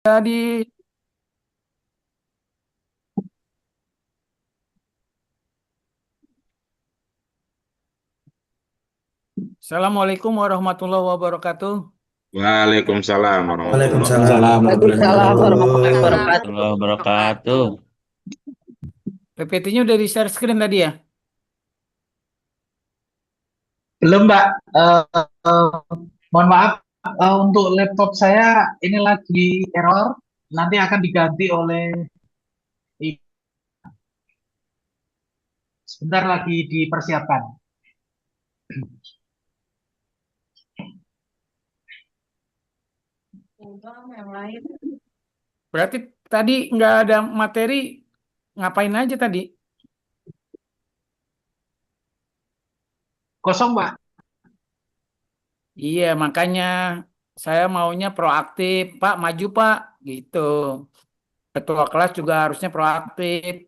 Jadi, Assalamualaikum warahmatullahi wabarakatuh. Waalaikumsalam warahmatullahi Waalaikumsalam wabarakatuh. warahmatullahi Waalaikumsalam warahmatullahi wabarakatuh. wabarakatuh. Warahmatullahi wabarakatuh. PPT-nya udah di share screen tadi ya? Belum, Mbak. Eh, eh, Mohon maaf, untuk laptop saya ini lagi error. Nanti akan diganti oleh sebentar lagi dipersiapkan. Berarti tadi nggak ada materi, ngapain aja tadi? Kosong, Mbak. Iya, makanya saya maunya proaktif. Pak, maju Pak, gitu. Ketua kelas juga harusnya proaktif.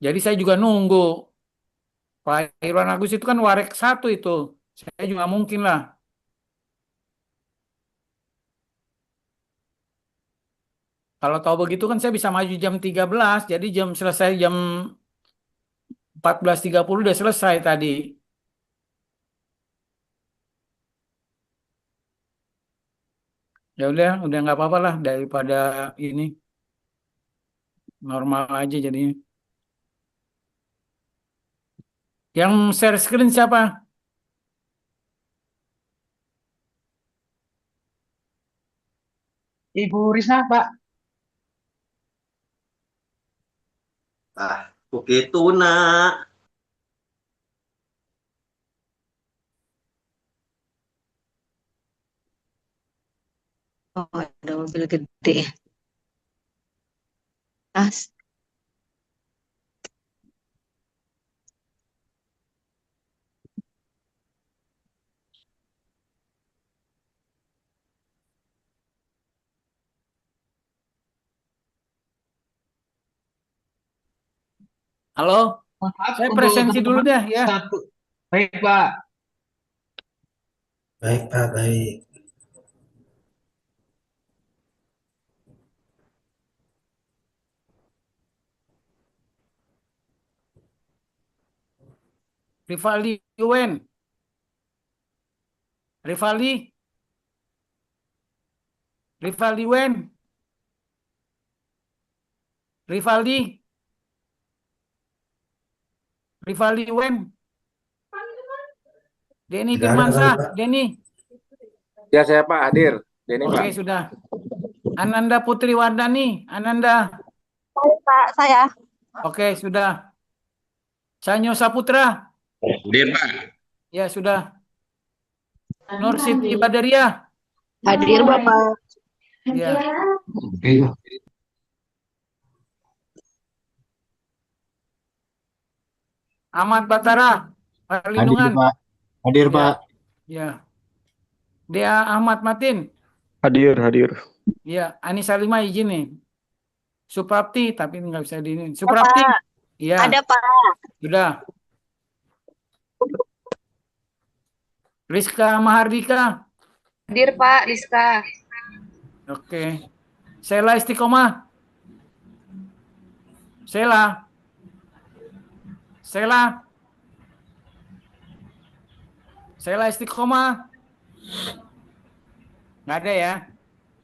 Jadi saya juga nunggu. Pak Irwan Agus itu kan warek satu itu. Saya juga mungkin lah. Kalau tahu begitu kan saya bisa maju jam 13. Jadi jam selesai jam 14.30 udah selesai tadi. Ya udah nggak apa-apa lah daripada ini normal aja jadinya. Yang share screen siapa? Ibu Risna, Pak. Ah, begitu nak. Oh, ada mobil gede. As. Halo, Mohon maaf saya untuk presensi dulu teman-teman. deh ya. Satu. Baik, Pak. Baik Pak, baik. Rivaldi Wen, Rivaldi, Rivaldi Wen, Rivaldi, Rivaldi Wen, Denny Tidak ada kali Firmansyah, Pak. Denny. Ya saya Pak hadir. Ini Pak. Oke sudah. Ananda Putri Wardani, Ananda. Pak, saya. Oke sudah. Sanyo Saputra, Hadir Pak. ya sudah. Nur Siti Badaria, Hadir Bapak. ya. Ahmad Batara, Hadir Perlindungan, Pak, hadir ya, Pak. ya. Dea Ahmad Matin, Hadir, hadir. ya. Anissa Lima izin nih. Suprapti, tapi nggak bisa di ini. Suprapti, Pak, ya, ada Pak. sudah. Rizka Mahardika, Hadir Pak, Rizka. oke. Sela Istiqomah, Sela, Sela, Sela Istiqomah, nggak ada ya.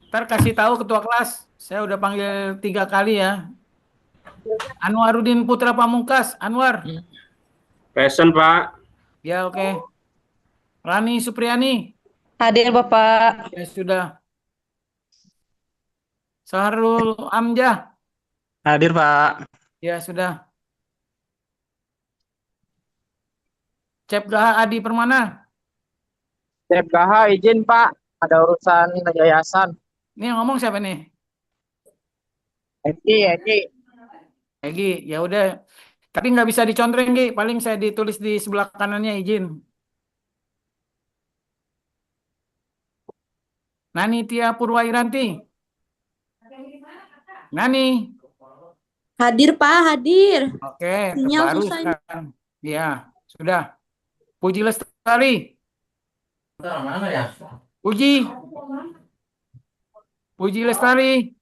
Ntar kasih tahu ketua kelas, saya udah panggil 3 kali ya. Anwarudin Putra Pamungkas, Anwar, Present Pak. ya oke. Rani Supriyani, Hadir Bapak. ya sudah. Sahrul Amjah, Hadir Pak. ya sudah. Cep Gaha Adi Permana, Cep KH izin Pak, ada urusan yayasan. ini yang ngomong siapa nih? Eki. Egi, ya udah. Tapi nggak bisa dicontreng, Gi. Paling saya ditulis di sebelah kanannya izin. Nani Tia Purwairanti. Nani, Hadir Pak, hadir. oke, Sinyal terbaru susah ini. sekarang. Ya, sudah. Puji Lestari. Mana ya? Puji, Puji Lestari.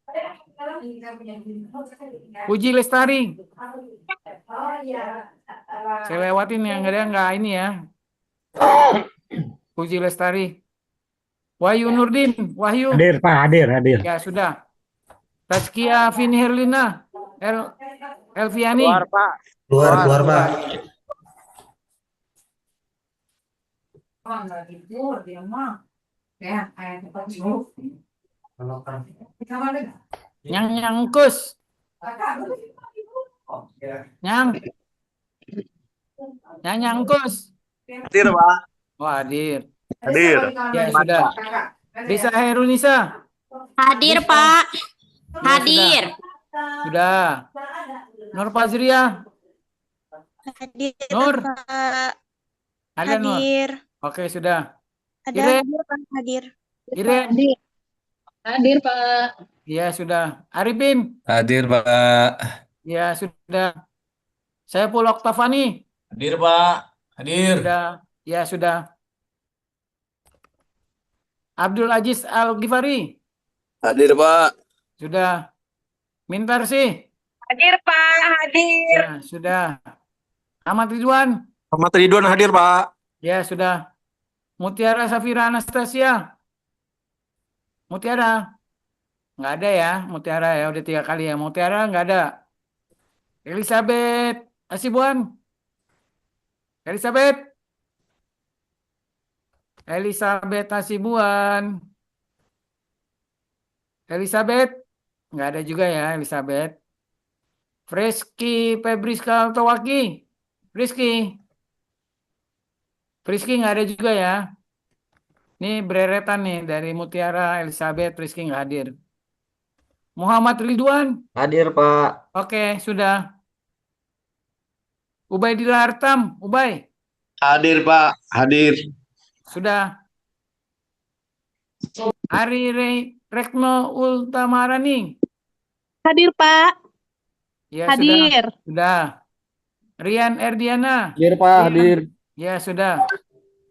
Puji Lestari. Saya lewatin yang ada nggak ini ya. Puji Lestari. Wahyu Nurdin. Wahyu. Hadir Pak, hadir. Ya sudah. Tazkia Vini Herlina. Elviani. Keluar, Pak. Keluar, Pak. Nyang Kus. Nyang Kus. Hadir, Pak. Oh, hadir. Hadir. Ya sudah. Risa Herunisa. Hadir, Pak. Ya, Hadir. Sudah. Nur Fazria. Hadir, Nur. Pak. Ada Nur. Hadir. Oke, sudah. Ada Ire. hadir, Pak. Hadir. Ire. Hadir, Pak. Ya sudah. Arifin. Hadir, Pak. Ya sudah. Saya Pul Oktavani. Hadir, Pak. Hadir. Sudah. Ya sudah. Abdul Aziz Al-Ghifari. Hadir, Pak. Sudah. Mintar sih. Hadir, Pak. Hadir. Ya sudah. Ahmad Ridwan. Ahmad Ridwan hadir, Pak. Ya sudah. Mutiara Safira Anastasia. Mutiara. Nggak ada ya. Mutiara ya. Udah 3 kali ya. Mutiara nggak ada. Elizabeth Asibuan. Elizabeth. Elizabeth Asibuan. Elizabeth. Nggak ada juga ya Elizabeth. Friski Febriska Towaki. Friski. Friski nggak ada juga ya. Ini bereretan nih dari Mutiara, Elizabeth, Friski nggak hadir. Muhammad Ridwan. Hadir, Pak. Oke, sudah. Ubaidillah Artam. Ubay. Hadir, Pak. Hadir. Sudah. Ari Rekno Ultamarani. Hadir, Pak. Ya Hadir. sudah. Rian Erdiana. Hadir, Pak. Hadir. Ya sudah.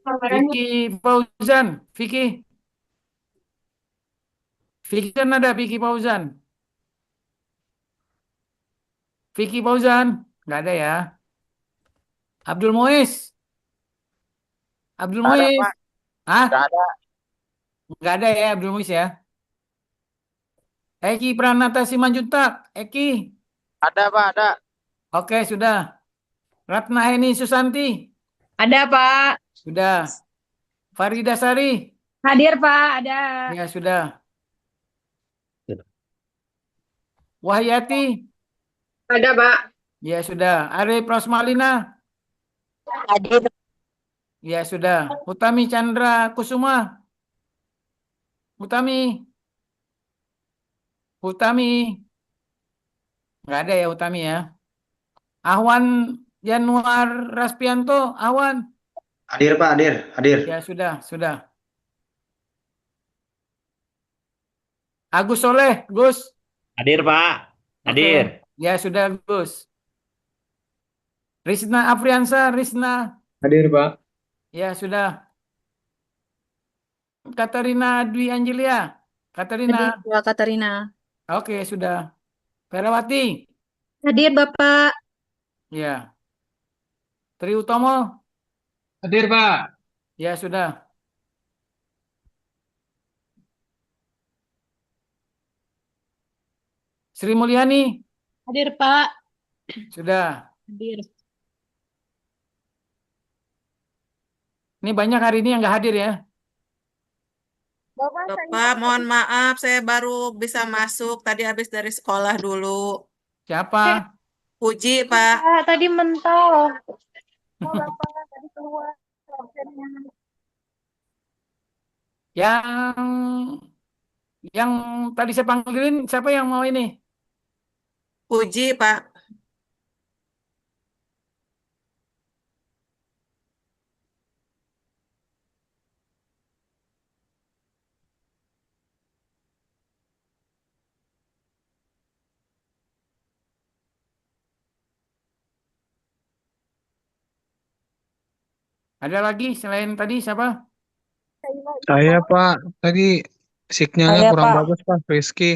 Vicky Fauzan. Vicky. Vicky kan ada Vicky Fauzan. Vicky Fauzan. Nggak ada ya. Abdul Muiz. Abdul Ada, Muiz. Pak. Hah? Nggak ada. Nggak ada ya Abdul Muiz ya. Eki Pranata Simanjuntak. Eki. Ada, Pak. Ada. Oke, sudah. Ratna Heni Susanti. Ada, Pak. Sudah. Farida Sari. Hadir, Pak. Ada. Ya, sudah. Wahyati. Ada, Pak. Ya, sudah. Arif Rosmalina. Hadir. Ya, sudah. Utami Chandra Kusuma. Utami. Nggak ada ya Utami ya. Ahwan Januar Raspianto. Ahwan. Hadir, Pak. Hadir. Ya, sudah. Agus Soleh. Gus. Hadir, Pak. Oke. Ya, sudah Gus. Risna Afriansa. Risna. Hadir, Pak. Ya, sudah. Katarina Dwi Angelia. Katarina. Hadir, Pak Katarina. Oke, sudah. Ferawati. Hadir, Bapak. Ya. Tri Utomo. Hadir Pak. Ya, sudah. Sri Mulyani. Hadir, Pak. Sudah. Hadir. Ini banyak hari ini yang nggak hadir ya. Bapak, mohon maaf, saya baru bisa masuk. Tadi habis dari sekolah dulu. Siapa? Puji, Pak. Tadi mentok. Yang yang tadi saya panggilin, siapa yang mau ini? Puji, Pak. Ada lagi selain tadi siapa? Saya Pak, tadi Signalnya Saya, kurang Pak. bagus, Pak. Rizky.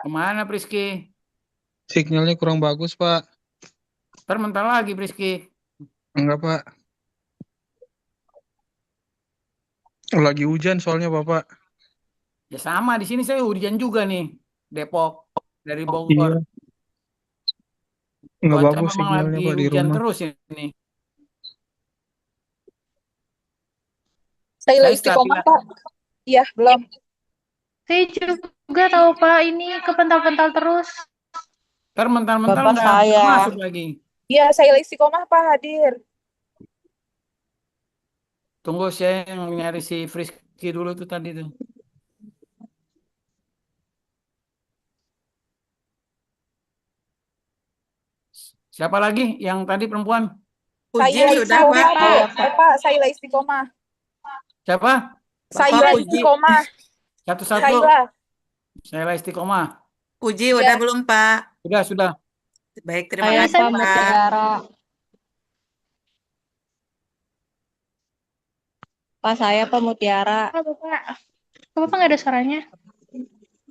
Kemana Priski? Signalnya kurang bagus, Pak. Ntar mental lagi Priski. Enggak, Pak. Lagi hujan soalnya, Bapak. Ya sama di sini saya hujan juga nih. Depok dari Bogor. Iya. Enggak Cuaca bagus memang signalnya, lagi Pak, di hujan rumah. terus ini. Saya Saya istiqomah, istilah Pak. Iya, belum. Saya juga tahu Pak, ini kepental-pental terus. ntar mental-mental Bapak nggak saya. masuk lagi. Iya, saya istiqomah, Pak, hadir. Tunggu saya yang nyari si Frisky dulu tuh tadi tuh. Siapa lagi yang tadi perempuan? Puji Saya sudah, istiqomah, Pak. Bu. Pak, saya istiqomah. Siapa? Saya Bapak Puji. istiqomah. Satu-satu. Saya. Saya istiqomah. Puji udah Iya. belum, Pak? Sudah. Baik, terima Saya, kasih, Pak, Pak. Mutiara. Pak, saya, Pak, Mutiara. Bapak. Bapak nggak ada suaranya?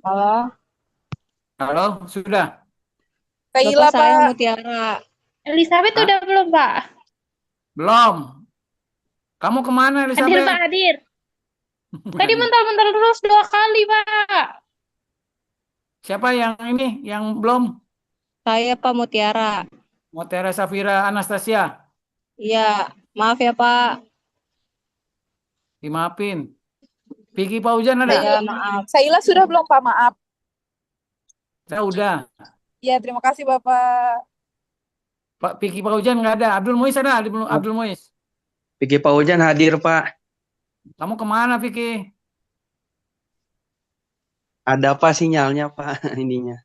Halo. Halo, sudah. Bapak, saya, Mutiara. Elizabeth Hah? udah belum, Pak? Belum. Kamu kemana, Hadir, Elizabeth? Pak, hadir. Tadi mental-mental terus 2 kali, Pak. Siapa yang ini? Yang belum? Saya, Pak, Mutiara. Mutiara Safira Anastasia. Iya, maaf ya, Pak. Dimaafin. Vicky Paujan ada? Saya maaf. Saila sudah belum, Pak? Maaf. Saya udah. Ya, terima kasih, Bapak. Pak Vicky Paujan nggak ada. Abdul Muiz ada? Abdul Muiz. Vicky Paujan hadir, Pak. Kamu kemana, Vicky? Ada apa sinyalnya, Pak, ininya?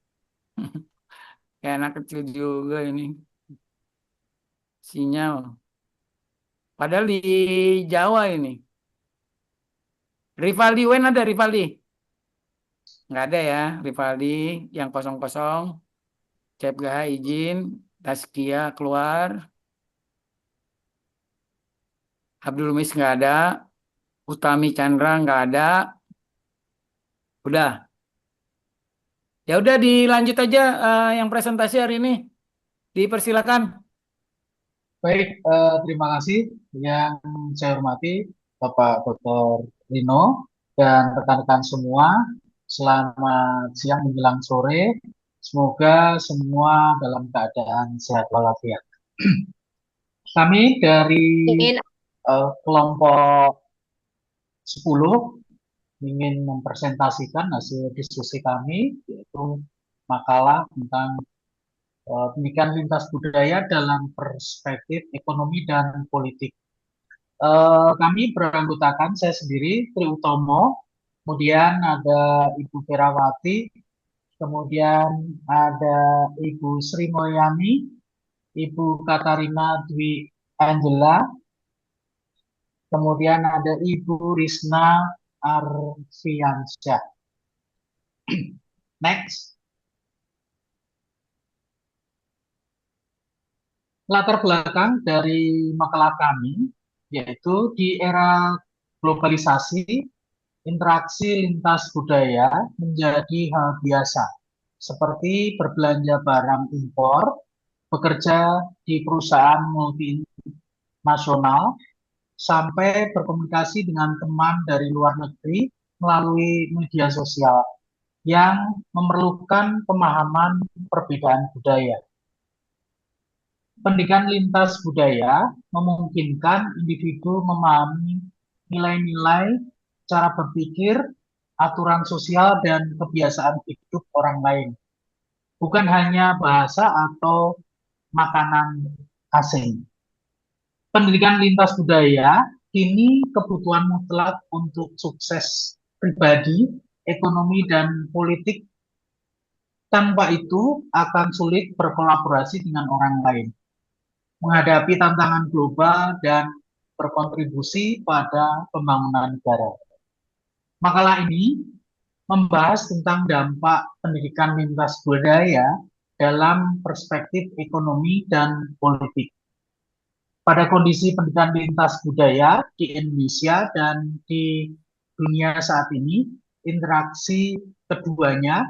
Kayak anak kecil juga ini. Sinyal. Padahal di Jawa ini. Rivaldi, Wen ada Rivaldi? Nggak ada ya, Rivaldi yang 00. Cep Gaha izin, Taskia keluar. Abdul Muiz nggak ada. Utami Chandra nggak ada. Udah. Ya udah dilanjut aja yang presentasi hari ini. Dipersilakan. Baik, terima kasih yang saya hormati Bapak Dr. Rino dan rekan-rekan semua. Selamat siang menjelang sore. Semoga semua dalam keadaan sehat walafiat. Kami dari kelompok 10 ingin mempresentasikan hasil diskusi kami, yaitu makalah tentang pendidikan lintas budaya dalam perspektif ekonomi dan politik. Kami beranggotakan saya sendiri, Tri Utomo, kemudian ada Ibu Ferawati, kemudian ada Ibu Sri Mulyani, Ibu Katarina Dwi Angela, kemudian ada Ibu Risna Arfiansyah. Next. Latar belakang dari makalah kami yaitu di era globalisasi, interaksi lintas budaya menjadi hal biasa, seperti berbelanja barang impor, bekerja di perusahaan multinasional, sampai berkomunikasi dengan teman dari luar negeri melalui media sosial yang memerlukan pemahaman perbedaan budaya. Pendidikan lintas budaya memungkinkan individu memahami nilai-nilai, cara berpikir, aturan sosial, dan kebiasaan hidup orang lain. Bukan hanya bahasa atau makanan asing. Pendidikan lintas budaya kini kebutuhan mutlak untuk sukses pribadi, ekonomi, dan politik. Tanpa itu akan sulit berkolaborasi dengan orang lain, menghadapi tantangan global dan berkontribusi pada pembangunan negara. Makalah ini membahas tentang dampak pendidikan lintas budaya dalam perspektif ekonomi dan politik. Pada kondisi pendidikan lintas budaya di Indonesia dan di dunia saat ini, interaksi keduanya,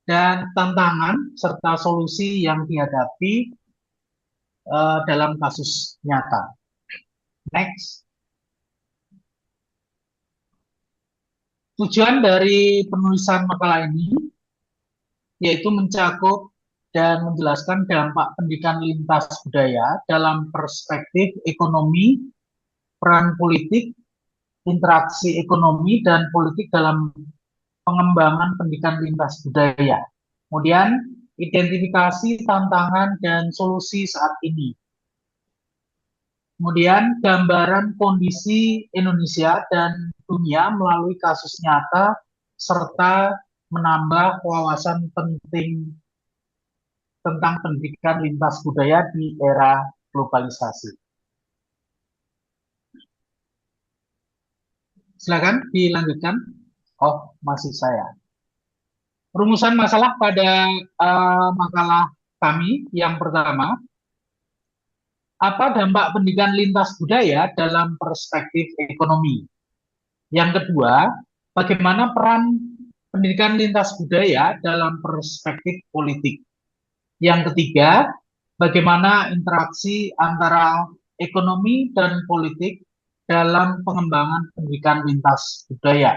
dan tantangan serta solusi yang dihadapi dalam kasus nyata. Next. Tujuan dari penulisan makalah ini yaitu mencakup dan menjelaskan dampak pendidikan lintas budaya dalam perspektif ekonomi, peran politik, interaksi ekonomi dan politik dalam pengembangan pendidikan lintas budaya. Kemudian, identifikasi tantangan dan solusi saat ini. Kemudian, gambaran kondisi Indonesia dan dunia melalui kasus nyata, serta menambah wawasan penting tentang pendidikan lintas budaya di era globalisasi. Silakan dilanjutkan. Oh, masih saya. Rumusan masalah pada makalah kami yang pertama, apa dampak pendidikan lintas budaya dalam perspektif ekonomi? Yang kedua, bagaimana peran pendidikan lintas budaya dalam perspektif politik? Yang ketiga, bagaimana interaksi antara ekonomi dan politik dalam pengembangan pendidikan lintas budaya?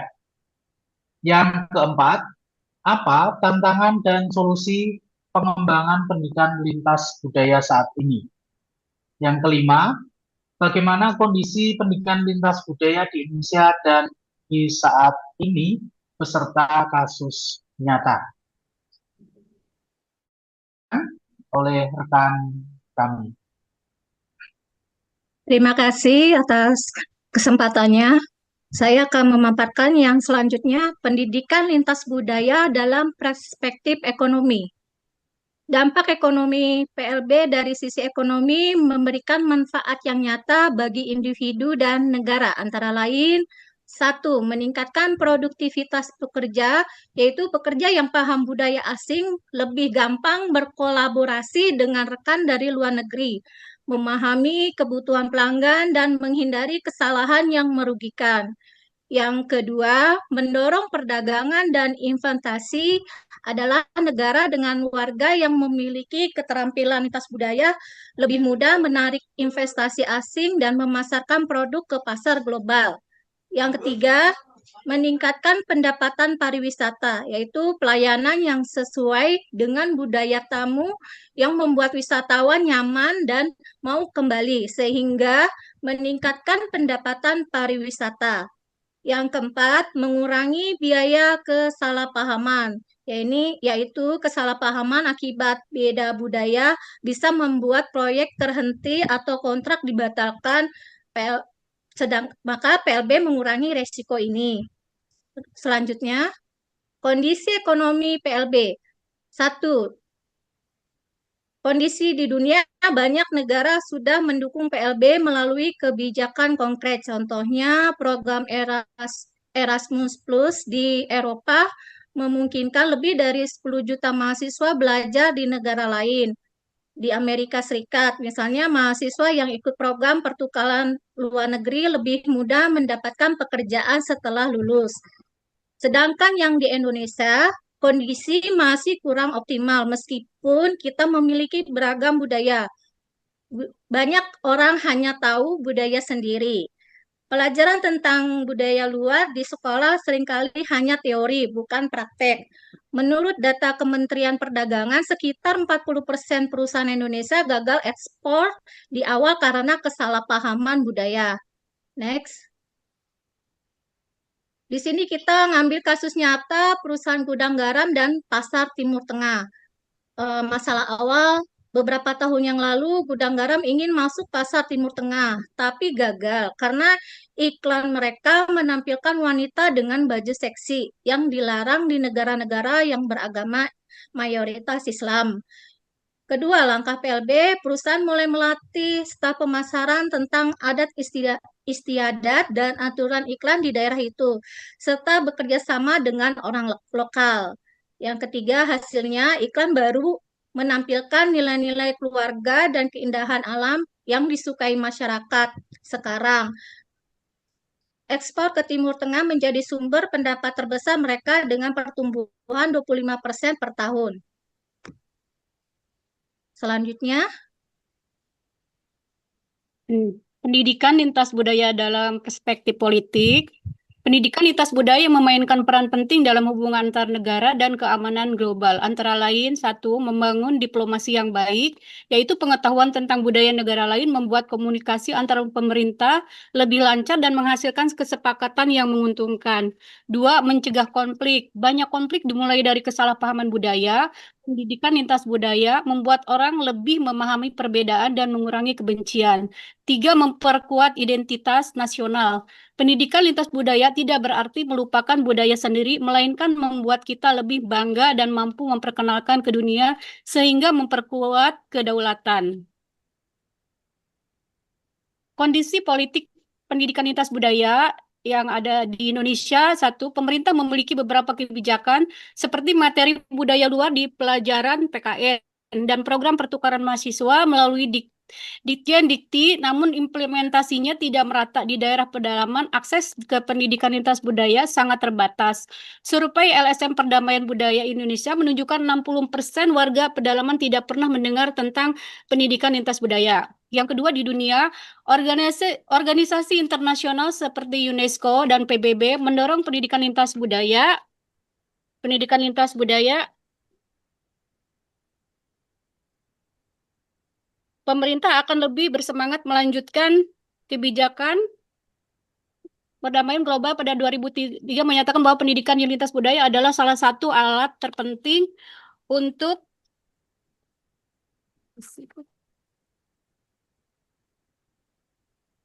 Yang keempat, apa tantangan dan solusi pengembangan pendidikan lintas budaya saat ini? Yang kelima, bagaimana kondisi pendidikan lintas budaya di Indonesia dan di saat ini beserta kasus nyata oleh rekan kami. Terima kasih atas kesempatannya. Saya akan memaparkan yang selanjutnya, pendidikan lintas budaya dalam perspektif ekonomi. Dampak ekonomi PLB dari sisi ekonomi memberikan manfaat yang nyata bagi individu dan negara, antara lain, 1. Meningkatkan produktivitas pekerja, yaitu pekerja yang paham budaya asing lebih gampang berkolaborasi dengan rekan dari luar negeri, memahami kebutuhan pelanggan, dan menghindari kesalahan yang merugikan. Yang kedua, mendorong perdagangan dan investasi adalah negara dengan warga yang memiliki keterampilan lintas budaya lebih mudah menarik investasi asing dan memasarkan produk ke pasar global. Yang ketiga, meningkatkan pendapatan pariwisata, yaitu pelayanan yang sesuai dengan budaya tamu yang membuat wisatawan nyaman dan mau kembali, sehingga meningkatkan pendapatan pariwisata. Yang keempat, mengurangi biaya kesalahpahaman, yaitu kesalahpahaman akibat beda budaya bisa membuat proyek terhenti atau kontrak dibatalkan, maka PLB mengurangi resiko ini. Selanjutnya, kondisi ekonomi PLB. 1. Kondisi di dunia, banyak negara sudah mendukung PLB melalui kebijakan konkret. Contohnya, program Erasmus Plus di Eropa memungkinkan lebih dari 10 juta mahasiswa belajar di negara lain. Di Amerika Serikat, misalnya, mahasiswa yang ikut program pertukaran luar negeri lebih mudah mendapatkan pekerjaan setelah lulus. Sedangkan yang di Indonesia, kondisi masih kurang optimal meskipun kita memiliki beragam budaya. Banyak orang hanya tahu budaya sendiri. Pelajaran tentang budaya luar di sekolah seringkali hanya teori, bukan praktek. Menurut data Kementerian Perdagangan, sekitar 40% perusahaan Indonesia gagal ekspor di awal karena kesalahpahaman budaya. Next. Di sini kita ngambil kasus nyata perusahaan gudang garam dan pasar Timur Tengah. Masalah awal, beberapa tahun yang lalu gudang garam ingin masuk pasar Timur Tengah, tapi gagal karena iklan mereka menampilkan wanita dengan baju seksi yang dilarang di negara-negara yang beragama mayoritas Islam. Kedua, langkah PLB, perusahaan mulai melatih staf pemasaran tentang adat istiadat dan aturan iklan di daerah itu, serta bekerja sama dengan orang lokal. Yang ketiga, hasilnya iklan baru menampilkan nilai-nilai keluarga dan keindahan alam yang disukai masyarakat sekarang. ekspor ke Timur Tengah menjadi sumber pendapat terbesar mereka dengan pertumbuhan 25% per tahun. Selanjutnya, Pendidikan lintas budaya dalam perspektif politik. Pendidikan lintas budaya memainkan peran penting dalam hubungan antar negara dan keamanan global. Antara lain, satu, membangun diplomasi yang baik, yaitu pengetahuan tentang budaya negara lain membuat komunikasi antar pemerintah lebih lancar dan menghasilkan kesepakatan yang menguntungkan. Dua, mencegah konflik. Banyak konflik dimulai dari kesalahpahaman budaya. Pendidikan lintas budaya membuat orang lebih memahami perbedaan dan mengurangi kebencian. Tiga, memperkuat identitas nasional. Pendidikan lintas budaya tidak berarti melupakan budaya sendiri, melainkan membuat kita lebih bangga dan mampu memperkenalkan ke dunia sehingga memperkuat kedaulatan. Kondisi politik pendidikan lintas budaya yang ada di Indonesia, satu, pemerintah memiliki beberapa kebijakan seperti materi budaya luar di pelajaran PKN dan program pertukaran mahasiswa melalui Ditjen Dikti, namun implementasinya tidak merata di daerah pedalaman. Akses ke pendidikan lintas budaya sangat terbatas. Survei LSM Perdamaian Budaya Indonesia menunjukkan 60% warga pedalaman tidak pernah mendengar tentang pendidikan lintas budaya. Yang kedua, di dunia, organisasi internasional seperti UNESCO dan PBB mendorong pendidikan lintas budaya. Pemerintah akan lebih bersemangat melanjutkan kebijakan perdamaian global pada 2003 menyatakan bahwa pendidikan lintas budaya adalah salah satu alat terpenting untuk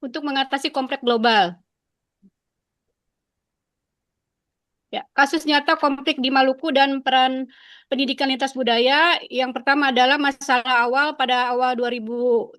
mengatasi konflik global. Ya, kasus nyata konflik di Maluku dan peran pendidikan lintas budaya. Yang pertama adalah masalah awal pada awal 2000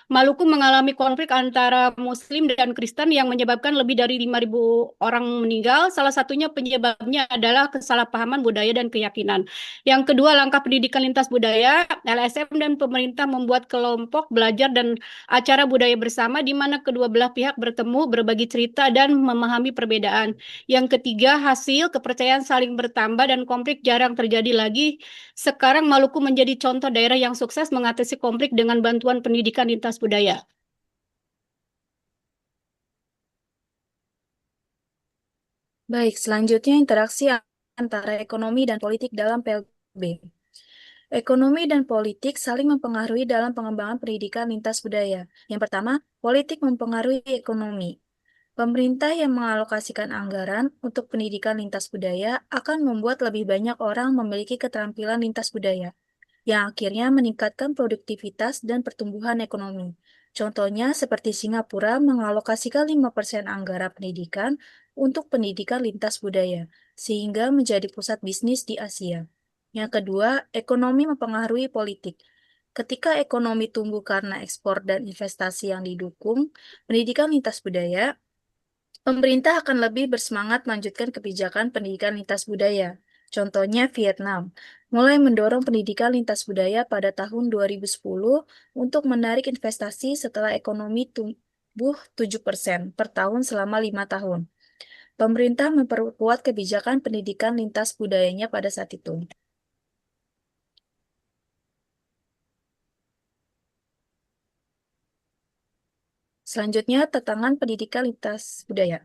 Maluku mengalami konflik antara Muslim dan Kristen yang menyebabkan lebih dari 5.000 orang meninggal. Salah satunya penyebabnya adalah kesalahpahaman budaya dan keyakinan. Yang kedua, langkah pendidikan lintas budaya. LSM dan pemerintah membuat kelompok belajar dan acara budaya bersama di mana kedua belah pihak bertemu, berbagi cerita, dan memahami perbedaan. Yang ketiga, hasil kepercayaan saling bertambah dan konflik jarang terjadi lagi. Sekarang Maluku menjadi contoh daerah yang sukses mengatasi konflik dengan bantuan pendidikan lintas budaya. Baik, selanjutnya interaksi antara ekonomi dan politik dalam PLB. Ekonomi dan politik saling mempengaruhi dalam pengembangan pendidikan lintas budaya. Yang pertama, politik mempengaruhi ekonomi. Pemerintah yang mengalokasikan anggaran untuk pendidikan lintas budaya akan membuat lebih banyak orang memiliki keterampilan lintas budaya, yang akhirnya meningkatkan produktivitas dan pertumbuhan ekonomi. Contohnya seperti Singapura mengalokasikan 5% anggaran pendidikan untuk pendidikan lintas budaya, sehingga menjadi pusat bisnis di Asia. Yang kedua, ekonomi mempengaruhi politik. Ketika ekonomi tumbuh karena ekspor dan investasi yang didukung, pendidikan lintas budaya, pemerintah akan lebih bersemangat melanjutkan kebijakan pendidikan lintas budaya. Contohnya Vietnam, mulai mendorong pendidikan lintas budaya pada tahun 2010 untuk menarik investasi setelah ekonomi tumbuh 7% per tahun selama 5 tahun. Pemerintah memperkuat kebijakan pendidikan lintas budayanya pada saat itu. Selanjutnya, tantangan pendidikan lintas budaya.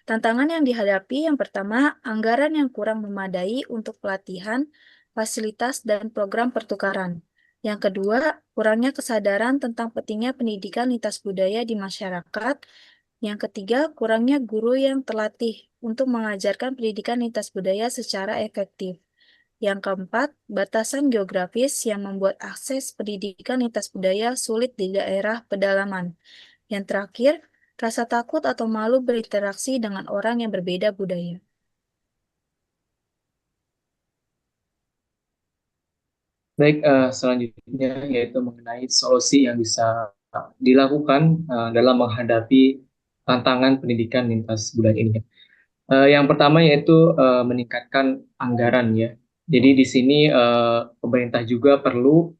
Tantangan yang dihadapi yang pertama, anggaran yang kurang memadai untuk pelatihan, fasilitas, dan program pertukaran. Yang kedua, kurangnya kesadaran tentang pentingnya pendidikan lintas budaya di masyarakat. Yang ketiga, kurangnya guru yang terlatih untuk mengajarkan pendidikan lintas budaya secara efektif. Yang keempat, batasan geografis yang membuat akses pendidikan lintas budaya sulit di daerah pedalaman. Yang terakhir, rasa takut atau malu berinteraksi dengan orang yang berbeda budaya. Baik, selanjutnya yaitu mengenai solusi yang bisa dilakukan dalam menghadapi tantangan pendidikan lintas budaya ini. Yang pertama yaitu meningkatkan anggaran ya. Jadi di sini pemerintah juga perlu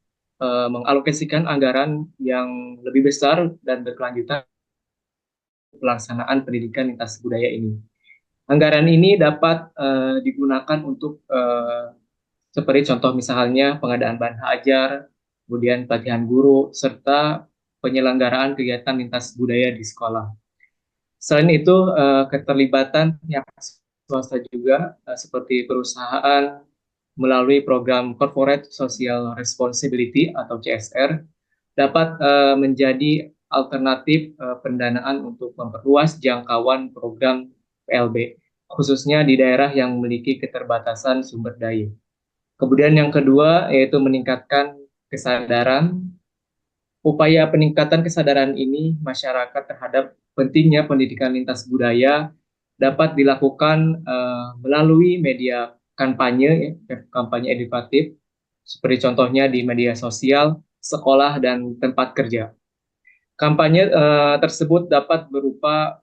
mengalokasikan anggaran yang lebih besar dan berkelanjutan pelaksanaan pendidikan lintas budaya ini. Anggaran ini dapat digunakan untuk seperti contoh misalnya pengadaan bahan ajar, kemudian pelatihan guru, serta penyelenggaraan kegiatan lintas budaya di sekolah. Selain itu, keterlibatan pihak swasta juga seperti perusahaan melalui program Corporate Social Responsibility atau CSR dapat menjadi alternatif pendanaan untuk memperluas jangkauan program PLB, khususnya di daerah yang memiliki keterbatasan sumber daya. Kemudian yang kedua yaitu meningkatkan kesadaran. Upaya peningkatan kesadaran ini masyarakat terhadap pentingnya pendidikan lintas budaya dapat dilakukan melalui media kampanye, kampanye edukatif, seperti contohnya di media sosial, sekolah, dan tempat kerja. Kampanye tersebut dapat berupa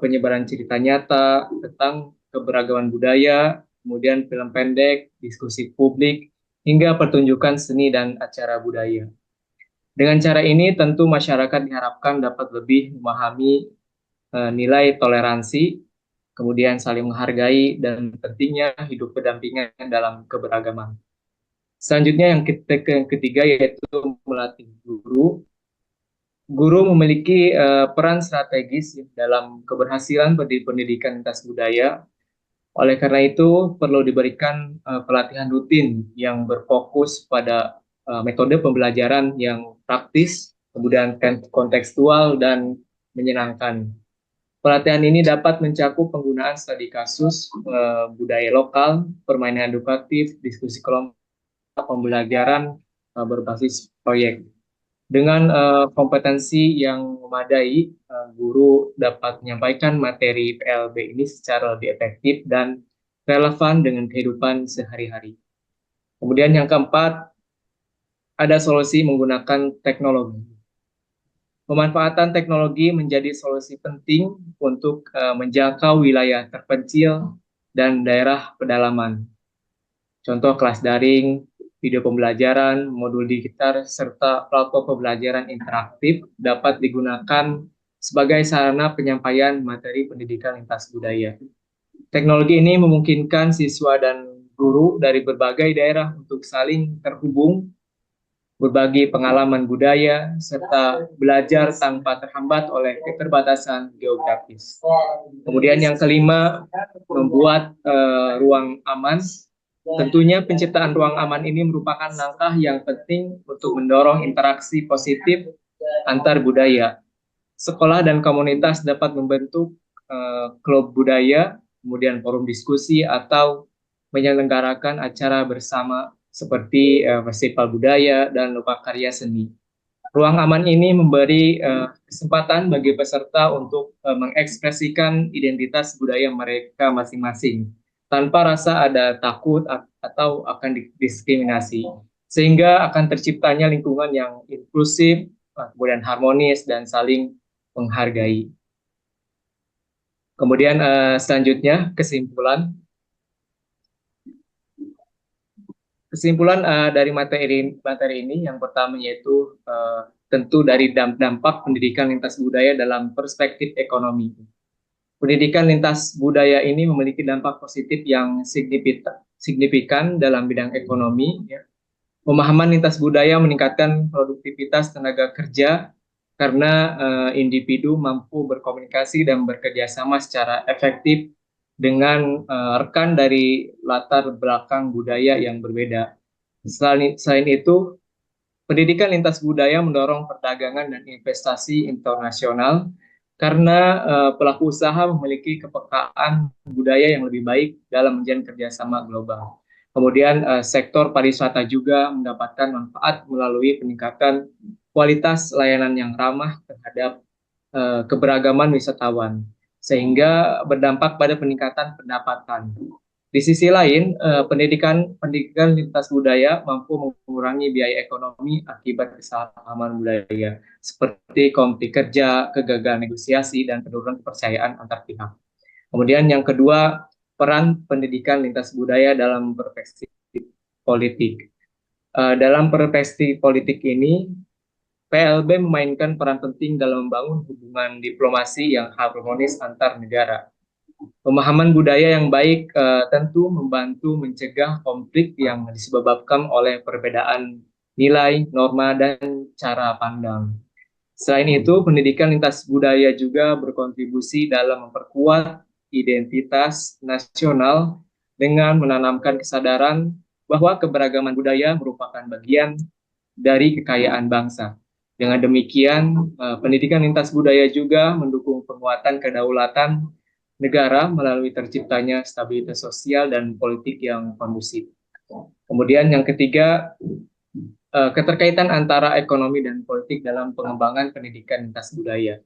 penyebaran cerita nyata tentang keberagaman budaya, kemudian film pendek, diskusi publik, hingga pertunjukan seni dan acara budaya. Dengan cara ini tentu masyarakat diharapkan dapat lebih memahami nilai toleransi, kemudian saling menghargai, dan pentingnya hidup berdampingan dalam keberagaman. Selanjutnya yang ketiga yaitu melatih guru. Guru memiliki peran strategis dalam keberhasilan pendidikan lintas budaya. Oleh karena itu, perlu diberikan pelatihan rutin yang berfokus pada metode pembelajaran yang praktis, kemudian kontekstual, dan menyenangkan. Pelatihan ini dapat mencakup penggunaan studi kasus, budaya lokal, permainan edukatif, diskusi kelompok, pembelajaran berbasis proyek. Dengan kompetensi yang memadai, guru dapat menyampaikan materi PLB ini secara lebih efektif dan relevan dengan kehidupan sehari-hari. Kemudian yang keempat, ada solusi menggunakan teknologi. Pemanfaatan teknologi menjadi solusi penting untuk menjangkau wilayah terpencil dan daerah pedalaman. Contoh kelas daring, video pembelajaran, modul digital, serta platform pembelajaran interaktif dapat digunakan sebagai sarana penyampaian materi pendidikan lintas budaya. Teknologi ini memungkinkan siswa dan guru dari berbagai daerah untuk saling terhubung, berbagi pengalaman budaya, serta belajar tanpa terhambat oleh keterbatasan geografis. Kemudian yang kelima, membuat ruang aman. Tentunya penciptaan ruang aman ini merupakan langkah yang penting untuk mendorong interaksi positif antar budaya. Sekolah dan komunitas dapat membentuk klub budaya, kemudian forum diskusi, atau menyelenggarakan acara bersama seperti festival budaya dan lomba karya seni. Ruang aman ini memberi kesempatan bagi peserta untuk mengekspresikan identitas budaya mereka masing-masing, tanpa rasa ada takut atau akan didiskriminasi, sehingga akan terciptanya lingkungan yang inklusif, kemudian harmonis, dan saling menghargai. Kemudian selanjutnya kesimpulan. Kesimpulan dari materi ini yang pertama yaitu tentu dari dampak pendidikan lintas budaya dalam perspektif ekonomi. Pendidikan lintas budaya ini memiliki dampak positif yang signifikan dalam bidang ekonomi. Ya. Pemahaman lintas budaya meningkatkan produktivitas tenaga kerja karena individu mampu berkomunikasi dan bekerja sama secara efektif dengan rekan dari latar belakang budaya yang berbeda. Selain itu, pendidikan lintas budaya mendorong perdagangan dan investasi internasional karena pelaku usaha memiliki kepekaan budaya yang lebih baik dalam menjalin kerjasama global. Kemudian sektor pariwisata juga mendapatkan manfaat melalui peningkatan kualitas layanan yang ramah terhadap keberagaman wisatawan, sehingga berdampak pada peningkatan pendapatan. Di sisi lain, pendidikan lintas budaya mampu mengurangi biaya ekonomi akibat kesalahpahaman budaya, seperti konflik kerja, kegagalan negosiasi, dan penurunan kepercayaan antar pihak. Kemudian yang kedua, peran pendidikan lintas budaya dalam perspektif politik. Dalam perspektif politik ini, PLB memainkan peran penting dalam membangun hubungan diplomasi yang harmonis antar negara. Pemahaman budaya yang baik tentu membantu mencegah konflik yang disebabkan oleh perbedaan nilai, norma, dan cara pandang. Selain itu, pendidikan lintas budaya juga berkontribusi dalam memperkuat identitas nasional dengan menanamkan kesadaran bahwa keberagaman budaya merupakan bagian dari kekayaan bangsa. Dengan demikian, pendidikan lintas budaya juga mendukung penguatan kedaulatan negara melalui terciptanya stabilitas sosial dan politik yang kondusif. Kemudian yang ketiga, keterkaitan antara ekonomi dan politik dalam pengembangan pendidikan lintas budaya.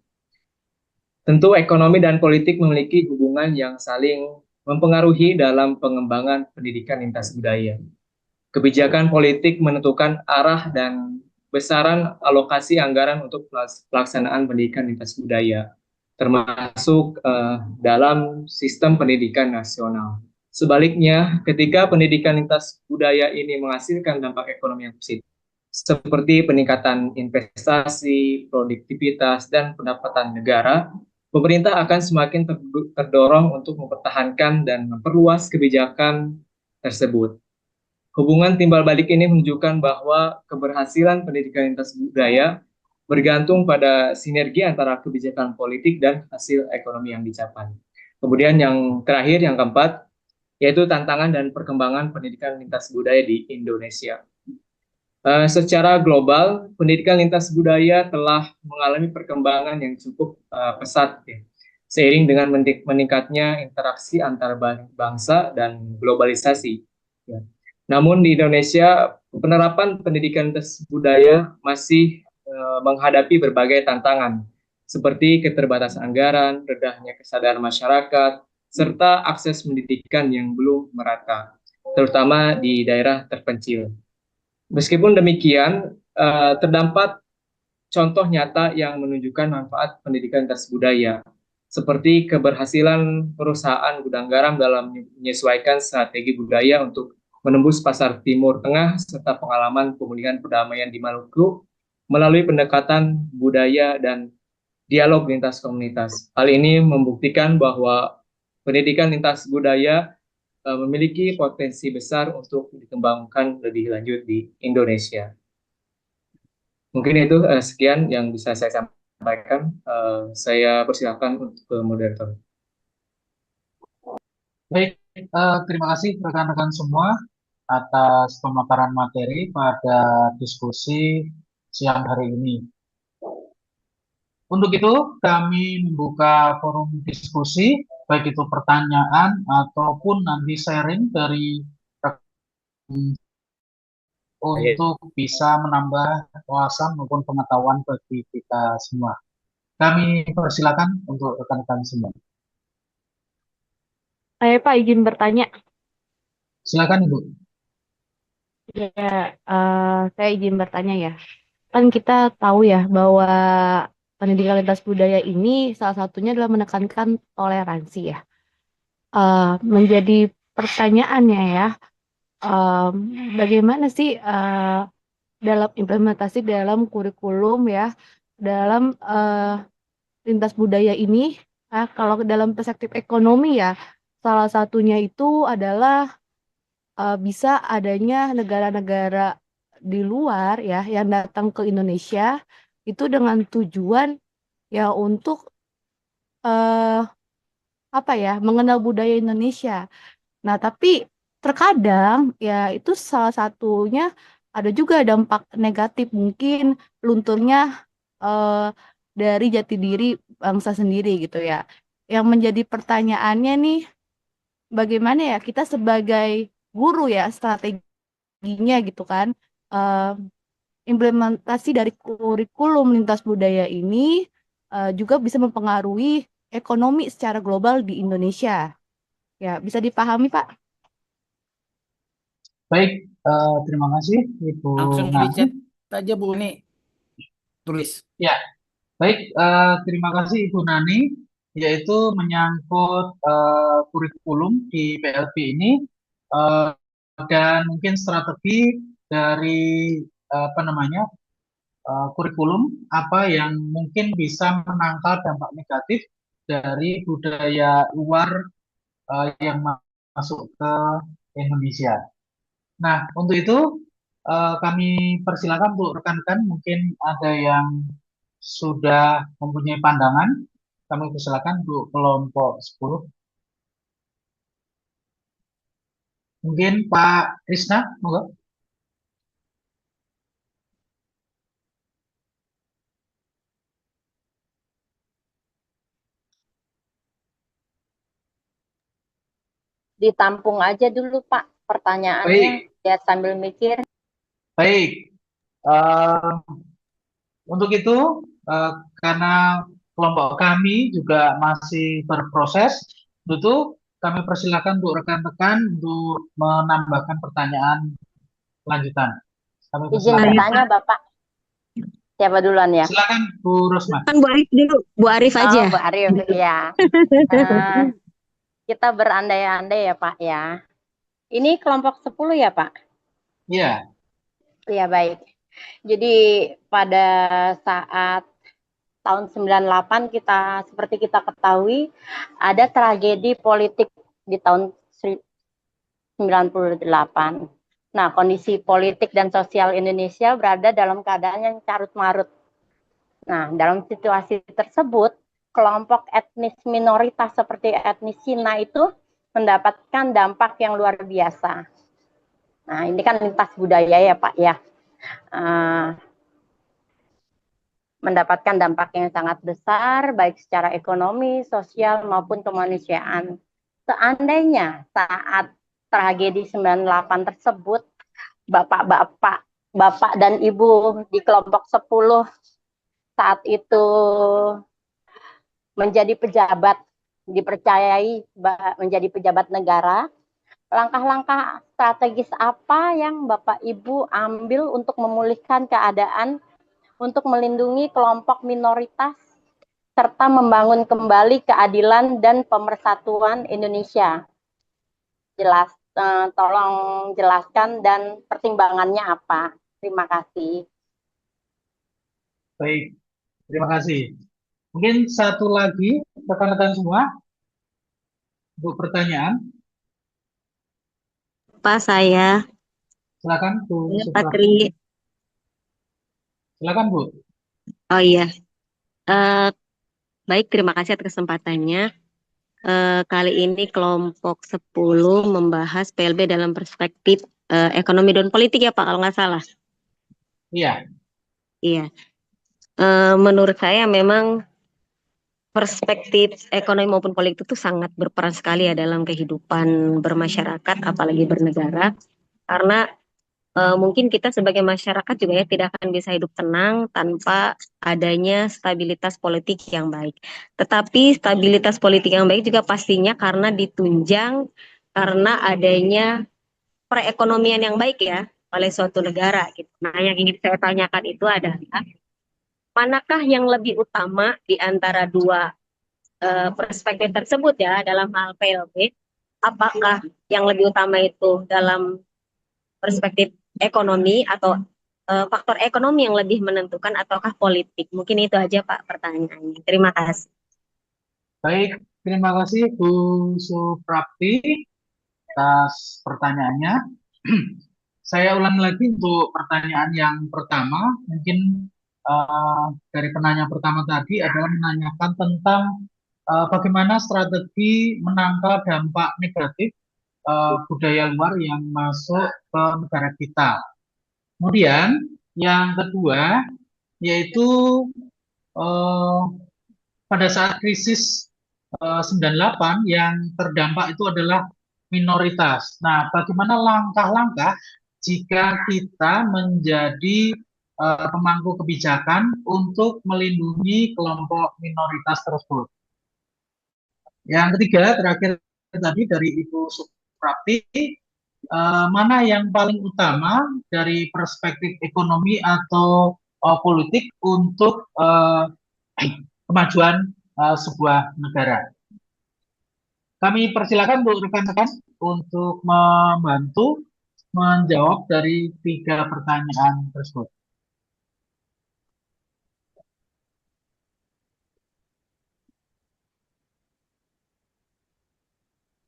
Tentu ekonomi dan politik memiliki hubungan yang saling mempengaruhi dalam pengembangan pendidikan lintas budaya. Kebijakan politik menentukan arah dan besaran alokasi anggaran untuk pelaksanaan pendidikan lintas budaya, termasuk dalam sistem pendidikan nasional. Sebaliknya, ketika pendidikan lintas budaya ini menghasilkan dampak ekonomi yang positif, seperti peningkatan investasi, produktivitas, dan pendapatan negara, pemerintah akan semakin terdorong untuk mempertahankan dan memperluas kebijakan tersebut. Hubungan timbal balik ini menunjukkan bahwa keberhasilan pendidikan lintas budaya bergantung pada sinergi antara kebijakan politik dan hasil ekonomi yang dicapai. Kemudian yang terakhir, yang keempat, yaitu tantangan dan perkembangan pendidikan lintas budaya di Indonesia. Secara global, pendidikan lintas budaya telah mengalami perkembangan yang cukup pesat, ya, seiring dengan meningkatnya interaksi antar bangsa dan globalisasi. Ya. Namun di Indonesia, penerapan pendidikan lintas budaya masih menghadapi berbagai tantangan, seperti keterbatasan anggaran, rendahnya kesadaran masyarakat, serta akses pendidikan yang belum merata, terutama di daerah terpencil. Meskipun demikian, terdapat contoh nyata yang menunjukkan manfaat pendidikan lintas budaya, seperti keberhasilan perusahaan gudang garam dalam menyesuaikan strategi budaya untuk menembus pasar Timur Tengah, serta pengalaman pemulihan perdamaian di Maluku melalui pendekatan budaya dan dialog lintas komunitas. Hal ini membuktikan bahwa pendidikan lintas budaya memiliki potensi besar untuk dikembangkan lebih lanjut di Indonesia. Mungkin itu sekian yang bisa saya sampaikan. Saya persilakan untuk ke moderator. Baik, terima kasih rekan-rekan semua atas pemaparan materi pada diskusi siang hari ini. Untuk itu, kami membuka forum diskusi, baik itu pertanyaan ataupun nanti sharing dari untuk bisa menambah wawasan maupun pengetahuan bagi kita semua. Kami persilakan untuk rekan-rekan semua. Saya Pak izin bertanya. Silakan Ibu. Ya, saya izin bertanya ya. Kan kita tahu ya bahwa pendidikan lintas budaya ini salah satunya adalah menekankan toleransi ya. Menjadi pertanyaannya ya, bagaimana sih dalam implementasi dalam kurikulum ya, dalam lintas budaya ini, kalau dalam perspektif ekonomi ya, salah satunya itu adalah bisa adanya negara-negara di luar ya yang datang ke Indonesia itu dengan tujuan ya untuk mengenal budaya Indonesia. Nah, tapi terkadang ya itu salah satunya ada juga dampak negatif, mungkin lunturnya dari jati diri bangsa sendiri gitu ya. Yang menjadi pertanyaannya nih, bagaimana ya kita sebagai guru ya strateginya gitu kan, implementasi dari kurikulum lintas budaya ini juga bisa mempengaruhi ekonomi secara global di Indonesia. Ya, bisa dipahami, Pak? Baik, terima kasih Ibu Langsung di Nani. chat aja Bu nih, tulis. Ya, baik, terima kasih Ibu Nani, yaitu menyangkut kurikulum di PLB ini dan mungkin strategi dari kurikulum apa yang mungkin bisa menangkal dampak negatif dari budaya luar yang masuk ke Indonesia. Nah, untuk itu kami persilakan untuk rekan-rekan, mungkin ada yang sudah mempunyai pandangan, kami persilakan untuk kelompok 10. Mungkin Pak Krisna, monggo. Ditampung aja dulu Pak pertanyaannya, ya sambil mikir. Baik, untuk itu karena kelompok kami juga masih berproses, tentu kami persilakan untuk rekan-rekan untuk menambahkan pertanyaan lanjutan. Kami Izin bertanya Bapak. Siapa duluan ya? Silakan Bu Rosma. Kan Bu Arif dulu, Bu Arif aja. Oh, Bu Arif, ya. Kita berandai-andai ya Pak ya. Ini kelompok 10 ya Pak? Iya. Iya, baik. Jadi pada saat tahun 98 seperti kita ketahui ada tragedi politik di tahun 98. Nah, kondisi politik dan sosial Indonesia berada dalam keadaan yang carut-marut. Nah, dalam situasi tersebut, kelompok etnis minoritas seperti etnis Cina itu mendapatkan dampak yang luar biasa. Nah, ini kan lintas budaya ya Pak ya. Mendapatkan dampak yang sangat besar, baik secara ekonomi, sosial, maupun kemanusiaan. Seandainya saat tragedi 98 tersebut, Bapak dan Ibu di kelompok 10 saat itu menjadi pejabat, dipercayai menjadi pejabat negara, langkah-langkah strategis apa yang Bapak Ibu ambil untuk memulihkan keadaan, untuk melindungi kelompok minoritas, serta membangun kembali keadilan dan pemersatuan Indonesia? Tolong jelaskan dan pertimbangannya apa. Terima kasih. Baik, terima kasih. Mungkin satu lagi rekan-rekan semua untuk pertanyaan. Pak saya. Silakan Bu Patri. Silakan Bu. Oh iya. Baik, terima kasih atas kesempatannya. Kali ini kelompok 10 membahas PLB dalam perspektif ekonomi dan politik ya Pak, kalau nggak salah. Iya. Iya. Menurut saya memang perspektif ekonomi maupun politik itu sangat berperan sekali ya dalam kehidupan bermasyarakat, apalagi bernegara. Karena mungkin kita sebagai masyarakat juga ya tidak akan bisa hidup tenang tanpa adanya stabilitas politik yang baik. Tetapi stabilitas politik yang baik juga pastinya karena ditunjang karena adanya perekonomian yang baik ya oleh suatu negara gitu. Nah, yang ingin saya tanyakan itu adalah manakah yang lebih utama di antara dua perspektif tersebut ya dalam hal PLB? Apakah yang lebih utama itu dalam perspektif ekonomi atau faktor ekonomi yang lebih menentukan ataukah politik? Mungkin itu aja Pak pertanyaannya. Terima kasih. Baik, terima kasih Bu Suprapti atas pertanyaannya. Saya ulang lagi untuk pertanyaan yang pertama. Mungkin dari penanya pertama tadi adalah menanyakan tentang bagaimana strategi menangkal dampak negatif budaya luar yang masuk ke negara kita. Kemudian yang kedua yaitu pada saat krisis 98 yang terdampak itu adalah minoritas. Nah, bagaimana langkah-langkah jika kita menjadi pemangku kebijakan untuk melindungi kelompok minoritas tersebut? Yang ketiga, terakhir tadi dari Ibu Suprapti, mana yang paling utama dari perspektif ekonomi atau politik untuk kemajuan sebuah negara? Kami persilakan untuk rekan-rekan untuk membantu menjawab dari 3 pertanyaan tersebut.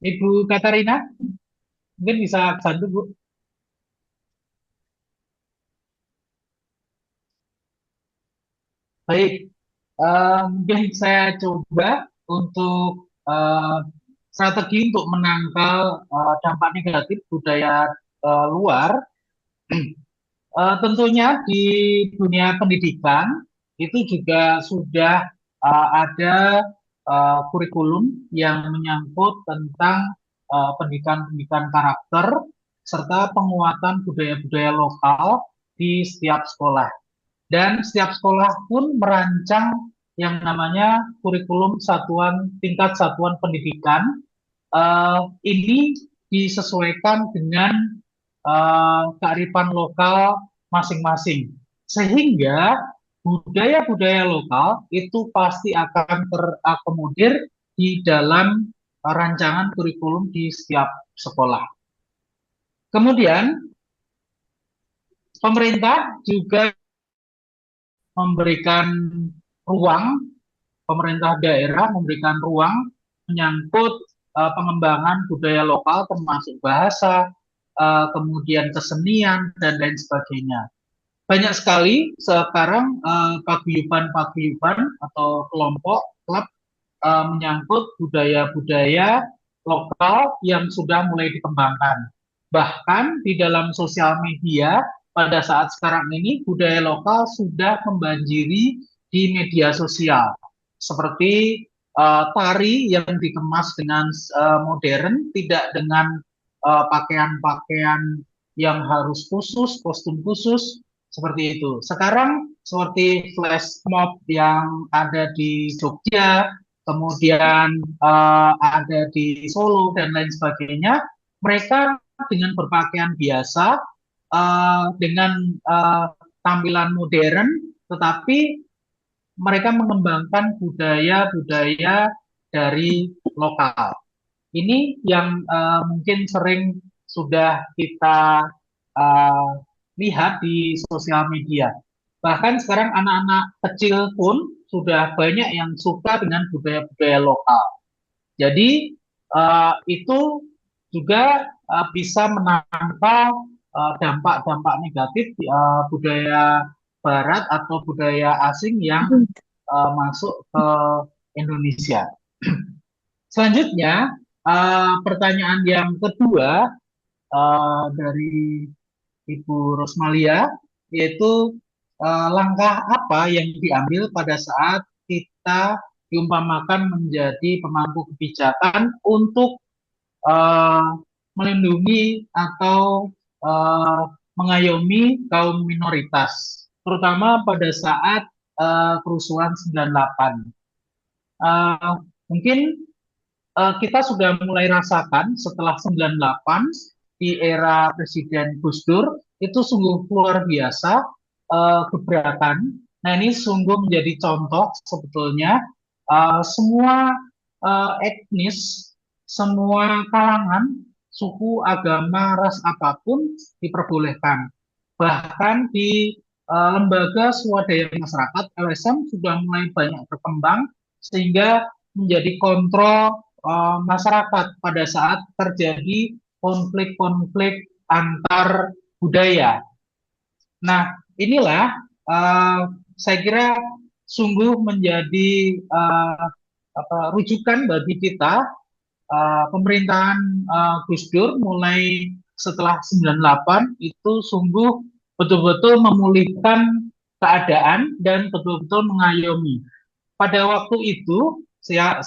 Ibu Katarina, mungkin bisa bantu, Bu. Baik, mungkin saya coba untuk strategi untuk menangkal dampak negatif budaya luar. Tentunya di dunia pendidikan itu juga sudah ada kurikulum yang menyangkut tentang pendidikan-pendidikan karakter serta penguatan budaya-budaya lokal di setiap sekolah. Dan setiap sekolah pun merancang yang namanya kurikulum tingkat satuan pendidikan. Ini disesuaikan dengan kearifan lokal masing-masing. Sehingga budaya-budaya lokal itu pasti akan terakomodir di dalam rancangan kurikulum di setiap sekolah. Kemudian, pemerintah juga memberikan ruang, pemerintah daerah memberikan ruang menyangkut pengembangan budaya lokal termasuk bahasa, kemudian kesenian, dan lain sebagainya. Banyak sekali sekarang paguyuban-paguyuban atau kelompok klub menyangkut budaya-budaya lokal yang sudah mulai dikembangkan. Bahkan di dalam sosial media pada saat sekarang ini budaya lokal sudah membanjiri di media sosial. Seperti tari yang dikemas dengan modern, tidak dengan pakaian-pakaian yang harus khusus, kostum khusus, seperti itu. Sekarang seperti flash mob yang ada di Jogja, kemudian ada di Solo, dan lain sebagainya, mereka dengan berpakaian biasa, dengan tampilan modern, tetapi mereka mengembangkan budaya-budaya dari lokal. Ini yang mungkin sering sudah kita lihat di sosial media. Bahkan sekarang anak-anak kecil pun sudah banyak yang suka dengan budaya-budaya lokal. Jadi itu juga bisa menangkal dampak-dampak negatif budaya barat atau budaya asing yang masuk ke Indonesia. Selanjutnya, pertanyaan yang kedua dari Ibu Rosmalia, yaitu langkah apa yang diambil pada saat kita diumpamakan menjadi pemangku kebijakan untuk melindungi atau mengayomi kaum minoritas, terutama pada saat kerusuhan 98. Mungkin kita sudah mulai rasakan setelah 98 di era Presiden Gus Dur itu sungguh luar biasa gebrakan. Nah, ini sungguh menjadi contoh sebetulnya semua etnis, semua kalangan, suku, agama, ras apapun diperbolehkan. Bahkan di lembaga swadaya masyarakat LSM sudah mulai banyak berkembang sehingga menjadi kontrol masyarakat pada saat terjadi konflik-konflik antar budaya. Nah, inilah saya kira sungguh menjadi rujukan bagi kita. Pemerintahan Gus Dur mulai setelah 98 itu sungguh betul-betul memulihkan keadaan dan betul-betul mengayomi. Pada waktu itu saya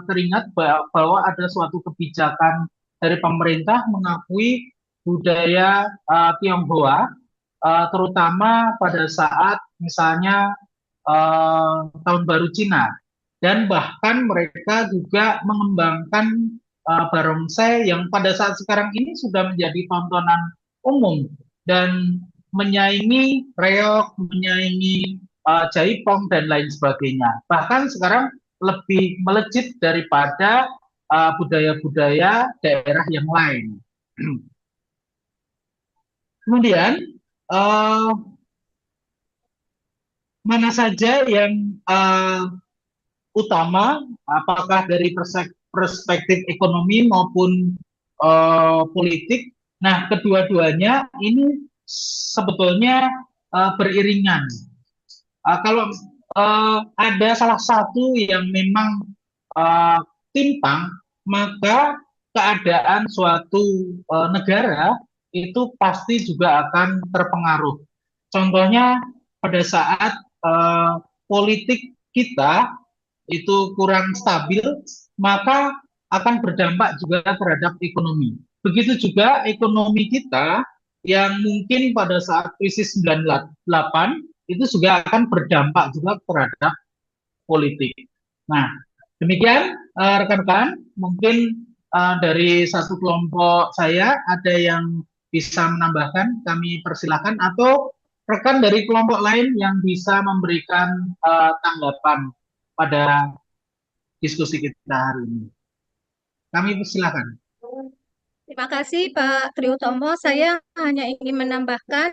teringat bahwa ada suatu kebijakan dari pemerintah mengakui budaya Tionghoa, terutama pada saat misalnya Tahun Baru Cina. Dan bahkan mereka juga mengembangkan barongsai yang pada saat sekarang ini sudah menjadi tontonan umum dan menyaingi reog, menyaingi jaipong, dan lain sebagainya. Bahkan sekarang lebih melejit daripada budaya-budaya daerah yang lain. Kemudian, mana saja yang utama, apakah dari perspektif ekonomi maupun politik. Nah, kedua-duanya ini sebetulnya beriringan. Kalau ada salah satu yang memang timpang, maka keadaan suatu negara itu pasti juga akan terpengaruh. Contohnya pada saat politik kita itu kurang stabil, maka akan berdampak juga terhadap ekonomi. Begitu juga ekonomi kita yang mungkin pada saat krisis 98 itu juga akan berdampak juga terhadap politik. Nah, demikian rekan-rekan, mungkin dari satu kelompok saya ada yang bisa menambahkan, kami persilahkan, atau rekan dari kelompok lain yang bisa memberikan tanggapan pada diskusi kita hari ini. Kami persilahkan. Terima kasih Pak Triutomo. Saya hanya ingin menambahkan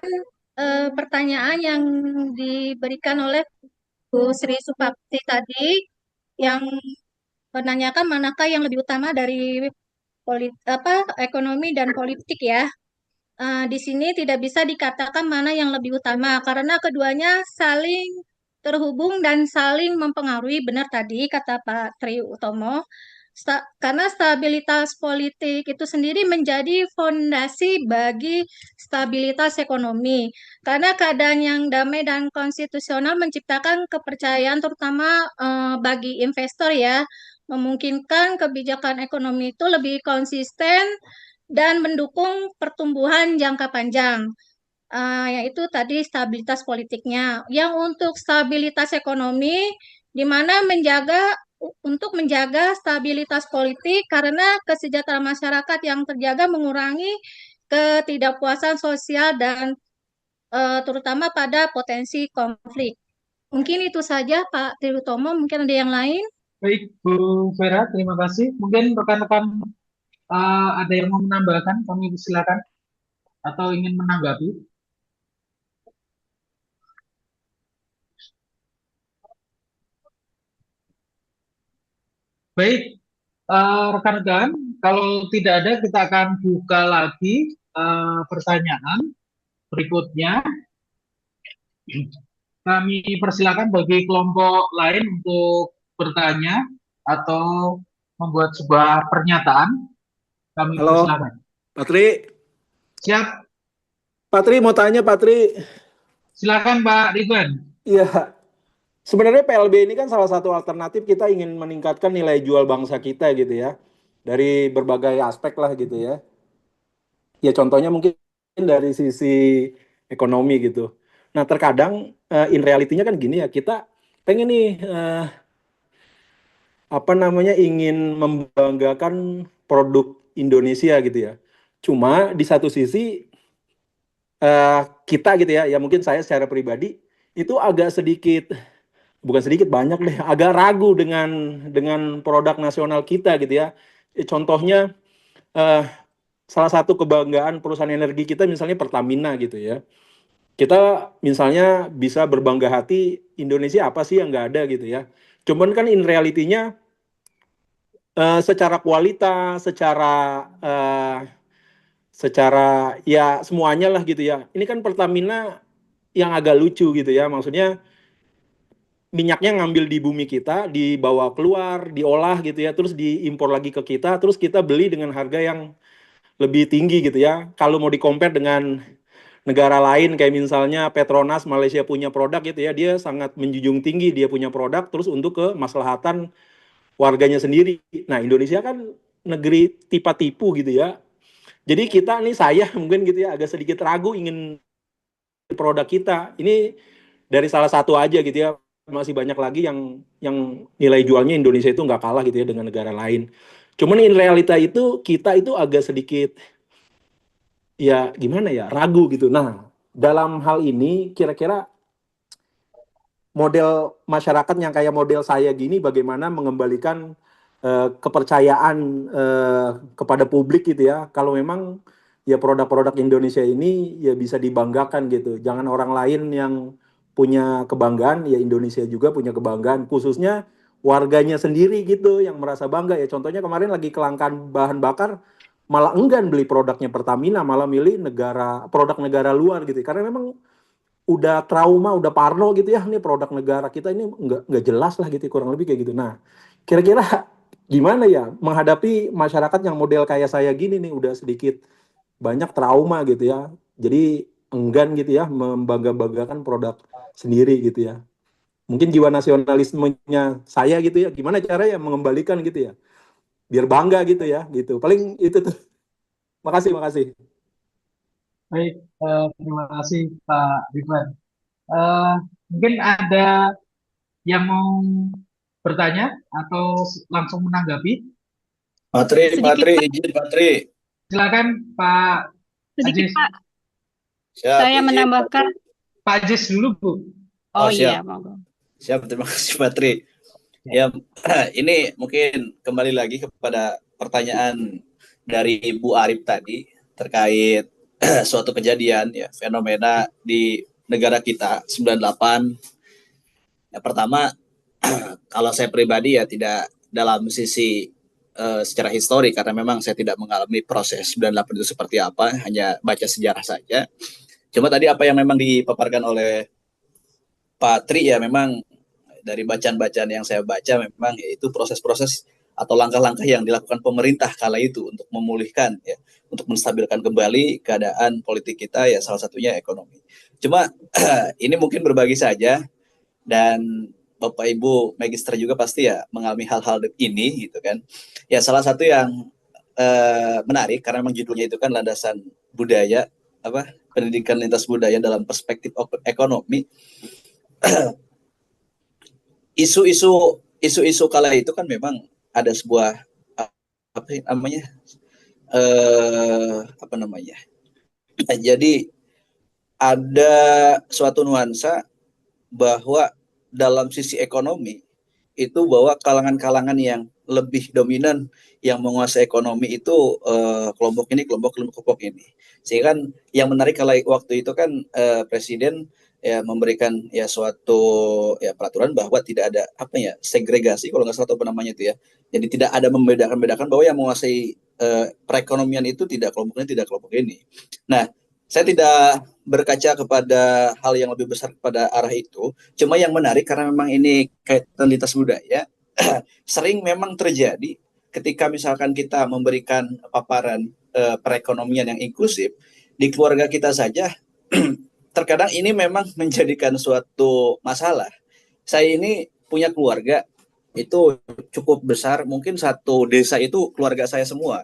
pertanyaan yang diberikan oleh Bu Sri Supapti tadi, yang menanyakan manakah yang lebih utama dari ekonomi dan politik ya. Di sini tidak bisa dikatakan mana yang lebih utama karena keduanya saling terhubung dan saling mempengaruhi. Benar tadi kata Pak Triutomo. Karena stabilitas politik itu sendiri menjadi fondasi bagi stabilitas ekonomi. Karena keadaan yang damai dan konstitusional menciptakan kepercayaan terutama bagi investor ya, memungkinkan kebijakan ekonomi itu lebih konsisten dan mendukung pertumbuhan jangka panjang. Yaitu tadi stabilitas politiknya. Yang untuk stabilitas ekonomi, di mana untuk menjaga stabilitas politik karena kesejahteraan masyarakat yang terjaga mengurangi ketidakpuasan sosial dan terutama pada potensi konflik. Mungkin itu saja Pak Triutomo, mungkin ada yang lain? Baik, Bu Vera, terima kasih. Mungkin rekan-rekan ada yang mau menambahkan, kami silakan, atau ingin menanggapi. Baik, rekan-rekan, kalau tidak ada kita akan buka lagi pertanyaan berikutnya. Kami persilakan bagi kelompok lain untuk bertanya atau membuat sebuah pernyataan. Kami Halo, persilakan. Patri. Siap. Patri mau tanya, Patri. Silakan Pak Ridwan. Iya. Sebenarnya PLB ini kan salah satu alternatif kita ingin meningkatkan nilai jual bangsa kita gitu ya. Dari berbagai aspek lah gitu ya. Ya contohnya mungkin dari sisi ekonomi gitu. Nah terkadang in reality-nya kan gini ya, kita pengen nih ingin membanggakan produk Indonesia gitu ya. Cuma di satu sisi kita gitu ya, ya mungkin saya secara pribadi itu agak sedikit, bukan sedikit, banyak deh, agak ragu dengan produk nasional kita gitu ya. Contohnya salah satu kebanggaan perusahaan energi kita misalnya Pertamina gitu ya. Kita misalnya bisa berbangga hati, Indonesia apa sih yang nggak ada gitu ya. Cuman kan in reality-nya secara kualitas, secara ya semuanya lah gitu ya. Ini kan Pertamina yang agak lucu gitu ya. Maksudnya minyaknya ngambil di bumi kita, dibawa keluar, diolah gitu ya, terus diimpor lagi ke kita, terus kita beli dengan harga yang lebih tinggi gitu ya. Kalau mau di-compare dengan negara lain kayak misalnya Petronas Malaysia punya produk gitu ya, dia sangat menjunjung tinggi dia punya produk terus untuk kemaslahatan warganya sendiri. Nah, Indonesia kan negeri tipu gitu ya. Jadi kita nih, saya mungkin gitu ya agak sedikit ragu ingin produk kita. Ini dari salah satu aja gitu ya. Masih banyak lagi yang nilai jualnya Indonesia itu nggak kalah gitu ya dengan negara lain. Cuman in realita itu kita itu agak sedikit ya gimana ya, ragu gitu. Nah, dalam hal ini kira-kira model masyarakat yang kayak model saya gini bagaimana mengembalikan kepercayaan kepada publik gitu ya. Kalau memang ya produk-produk Indonesia ini ya bisa dibanggakan gitu. Jangan orang lain yang punya kebanggaan, ya Indonesia juga punya kebanggaan. Khususnya warganya sendiri gitu yang merasa bangga ya. Contohnya kemarin lagi kelangkaan bahan bakar, malah enggan beli produknya Pertamina, malah milih produk negara luar gitu. Karena memang udah trauma, udah parno gitu ya, nih produk negara kita ini nggak jelas lah gitu, kurang lebih kayak gitu. Nah, kira-kira gimana ya menghadapi masyarakat yang model kayak saya gini nih, udah sedikit banyak trauma gitu ya, jadi enggan gitu ya membangga-banggakan produk sendiri gitu ya. Mungkin jiwa nasionalismenya saya gitu ya, gimana caranya mengembalikan gitu ya, biar bangga gitu ya, gitu. Paling itu tuh. Makasih, makasih. Baik, terima kasih Pak Ridwan. Eh, Mungkin ada yang mau bertanya atau langsung menanggapi? Patri, izin Patri. Silakan Pak Sedikit Ajis. Pak, Siap, saya izin. menambahkan. Pak Ajis dulu, Bu. Oh siap. iya, monggo. Siap, terima kasih Patri. Ya, ini mungkin kembali lagi kepada pertanyaan dari Bu Arif tadi terkait suatu kejadian ya, fenomena di negara kita 98. Yang pertama, kalau saya pribadi ya tidak dalam sisi secara histori, karena memang saya tidak mengalami proses 98 itu seperti apa, hanya baca sejarah saja. Cuma tadi apa yang memang dipaparkan oleh Pak Tri ya, memang dari bacaan-bacaan yang saya baca memang yaitu proses-proses atau langkah-langkah yang dilakukan pemerintah kala itu untuk memulihkan ya, untuk menstabilkan kembali keadaan politik kita ya, salah satunya ekonomi. Cuma ini mungkin berbagi saja, dan Bapak Ibu Magister juga pasti ya mengalami hal-hal ini gitu kan. Ya salah satu yang menarik karena memang judulnya itu kan landasan budaya, pendidikan lintas budaya dalam perspektif ekonomi. Isu-isu kala itu kan memang ada sebuah jadi ada suatu nuansa bahwa dalam sisi ekonomi itu bahwa kalangan-kalangan yang lebih dominan yang menguasai ekonomi itu kelompok ini, kelompok ini. Sehingga kan yang menarik kalau waktu itu kan presiden ya memberikan ya suatu ya peraturan bahwa tidak ada segregasi, kalau nggak salah apa namanya itu ya. Jadi tidak ada membedakan bahwa yang menguasai perekonomian itu tidak kelompok ini, tidak kelompok ini. Nah, saya tidak berkaca kepada hal yang lebih besar pada arah itu. Cuma yang menarik karena memang ini kaitan lintas budaya, sering memang terjadi ketika misalkan kita memberikan paparan perekonomian yang inklusif di keluarga kita saja, terkadang ini memang menjadikan suatu masalah. Saya ini punya keluarga itu cukup besar, mungkin satu desa itu keluarga saya semua.